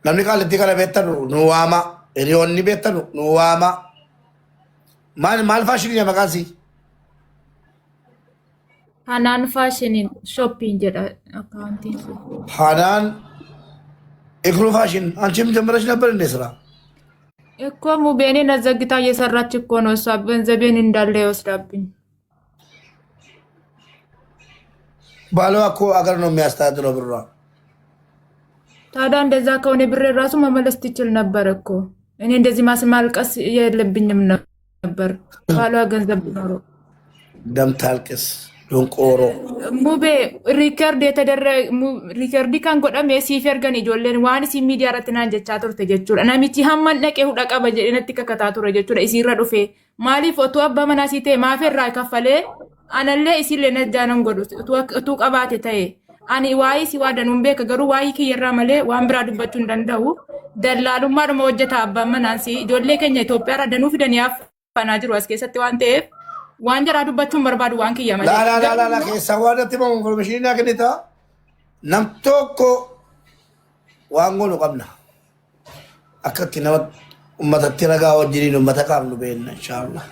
C: namni qaalatti kana beektanu nuwaama hiriyoonni beektanu nuwaama maal faashinii maqaan sii
A: Hanaan faashiniin shopping jedha akkaawuntiin sun.
C: Hanaan ikru faashin አንቺም ጀምረሽ ነበር እንዴ ስራ?
A: እኮ ሙቤኔን አዘግታ እየሰራች እኮ ነው እሷ ገንዘቤን እንዳለ ይወስዳብኝ።
C: ባሏ እኮ አገር ነው የሚያስተዳድረው ብሯ።
A: ታዲያ እንደዛ ከሆነ ብሬ ራሱ መመለስ ትችል ነበር እኮ። እኔ እንደዚህ ማልቀስ የለብኝም ነበር ባሏ ገንዘብ ቢኖረው።
C: ደም ታልቅስ ዶንቆሮ
A: ሙቤ ሪከርድ ሪከርድ ካን ጎዳም የሲፈር ገን ይጆለን ዋንስ ሚዲያ ረትና ጀቻ ቱርተ ጀቹራ ናሚቲ ሀማን ለቀ ሁዳ ቀበ ጀነቲ ከከታቱረ ጀቹራ ኢሲራ ዱፌ ማሊ ፎቶ አባ መናሲቴ ማፈራ ከፈለ አነለ ኢሲለ ነጃነን ጎዱት ቱ ቀባቴ ተይ አኒ ዋይ ሲዋደኑን ቤከ ገሩ ዋይ ከየራ መለ ዋንብራ ዱበቹ እንደንደው ደላሉማ ደሞ ወጀታ አባ መናሲ ጆሌ ከኛ ኢትዮጵያ ረደኑ ፍደን ያፍ ፈናጅሩ አስከሰተ ዋንቴ ዋንጀራ ዱበቹን በርባዱ ዋንክ ያመለ
C: ላ ከሰዋደት ሞ ኢንፎርሜሽን ያገኝታ ነምቶኮ ዋንጎኑ ቀብና አከቲ ነው ኡመተቲ ረጋ ወጅሪ ነው መተቃምኑ በእና ኢንሻአላህ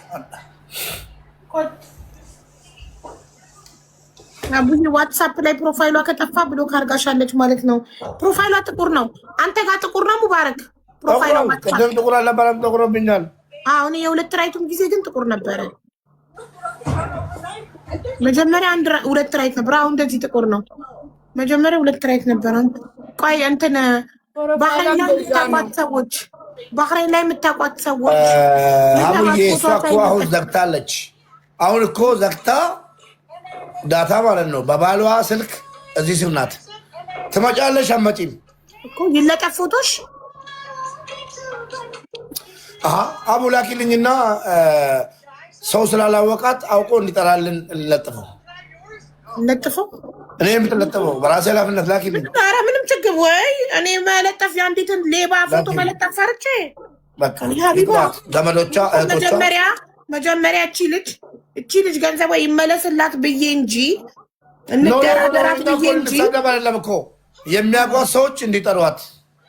B: አቡዬ ዋትስአፕ ላይ ፕሮፋይሏ ከጠፋ ብሎክ አድርጋሻለች ማለት ነው። ፕሮፋይሏ ጥቁር ነው። አንተ ጋር ጥቁር ነው ሙባረክ። ፕሮፋይሏ
C: ቀደም ጥቁር አልነበረም፣ ጠቁሮብኛል።
B: አሁን የሁለት ራይቱም ጊዜ ግን ጥቁር ነበረ። መጀመሪያ 2 ራይት ነበር፣ አሁን እንደዚህ ጥቁር ነው። መጀመሪያ 2 ራይት ነበር። ቆይ እንትን ባህሬን ላይ የምታውቋት ሰዎች
C: አቡዬ እሷ እኮ አሁን ዘግታለች። አሁን እኮ ዘግታ ዳታ ማለት ነው። በባሏ ስልክ እዚህ ስር ናት። ትመጫለሽ አትመጪም
B: እኮ ይለጠፍ ፎቶሽ።
C: አቡ ላኪልኝና ሰው ስላላወቃት አውቆ እንዲጠራልን እንለጥፈው። እኔ የምትለጥፈው በራሴ ኃላፊነት ላኪልኝ።
B: ኧረ ምንም ችግር ወይ እኔ መለጠፍ የአንዲትን ሌባ ፎቶ መለጠፍ ፈርቼ
C: በቃ ዘመዶቿ እህቶቿ
B: መጀመሪያ እቺ ልጅ ገንዘቧ ይመለስላት ብዬ እንጂ እንደራደራት ብዬ እንጂ
C: አይደለም እኮ የሚያውቋት ሰዎች እንዲጠሯት።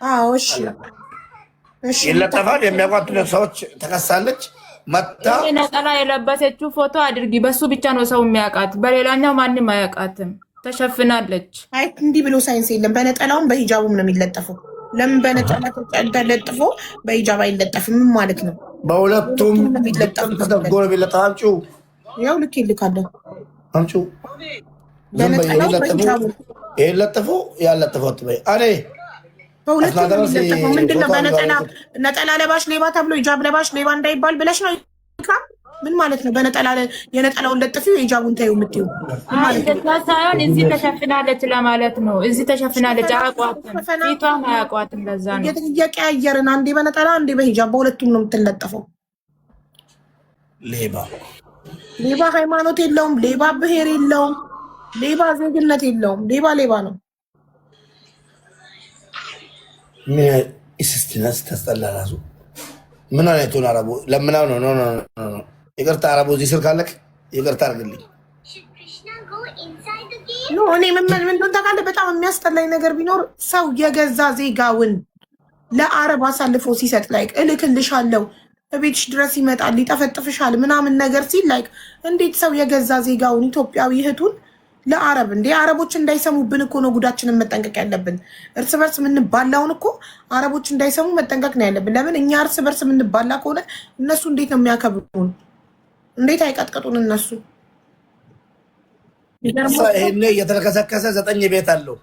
B: አዎ እሺ
C: ይለጠፋል። የሚያውቋት ሰዎች ተከሳለች መጣ
A: ነጠላ የለበሰችው ፎቶ አድርጊ። በሱ ብቻ ነው ሰው የሚያውቃት፣ በሌላኛው ማንም አያውቃትም። ተሸፍናለች።
B: አይ እንዲህ ብሎ ሳይንስ የለም። በነጠላውም በሂጃቡም ነው የሚለጠፈው። ለምን በነጠላ ተለጥፎ በሂጃብ አይለጠፍም ማለት ነው?
C: በሁለቱም ተደርጎ ነው የሚለጠፈው። አምጪው
B: ያው ልክ ይልካለሁ።
C: አምጪው
B: በነጠላው በሂጃቡ
C: ይሄን ለጥፎ ያለጥፈው ትበይ እኔ
B: በሁለት የሚለጠፈው ምንድነው? ነጠላ ለባሽ ሌባ ተብሎ ሂጃብ ለባሽ ሌባ እንዳይባል ብለሽ ነው ኢክራም? ምን ማለት ነው? የነጠላውን ለጥፊው የሂጃቡን ተይው የምትይው
A: ሳይሆን እዚህ ተሸፍናለች ለማለት ነው። እዚህ ተሸፍናለች፣ አያውቋትም፣ ፊቷን አያውቋትም። ለዛ ነው
B: እየቀያየርን አንዴ በነጠላ አንዴ በሂጃብ በሁለቱም ነው የምትለጠፈው። ሌባ ሃይማኖት የለውም፣ ሌባ ብሔር የለውም፣ ሌባ ዜግነት የለውም። ሌባ ነው።
C: ኢስስቲነስ ተስጠላ ራሱ ምን አይነቱን አረቡ ለምናው ነው ነው ይቅርታ፣ አረቡ እዚህ ስር ካለክ ይቅርታ አድርግልኝ።
B: እኔ ምን ታውቃለህ፣ በጣም የሚያስጠላኝ ነገር ቢኖር ሰው የገዛ ዜጋውን ለአረብ አሳልፎ ሲሰጥ ላይክ እልክልሻለሁ ቤትሽ ድረስ ይመጣል ይጠፈጥፍሻል ምናምን ነገር ሲል ላይክ እንዴት ሰው የገዛ ዜጋውን ኢትዮጵያዊ እህቱን ለአረብ እንዴ? አረቦች እንዳይሰሙብን እኮ ነው ጉዳችንን መጠንቀቅ ያለብን። እርስ በርስ የምንባላውን እኮ አረቦች እንዳይሰሙ መጠንቀቅ ነው ያለብን። ለምን እኛ እርስ በርስ የምንባላ ከሆነ እነሱ እንዴት ነው የሚያከብሩን? እንዴት አይቀጥቅጡን እነሱ?
C: ይሄኔ እየተለከሰከሰ 9 ቤት አለው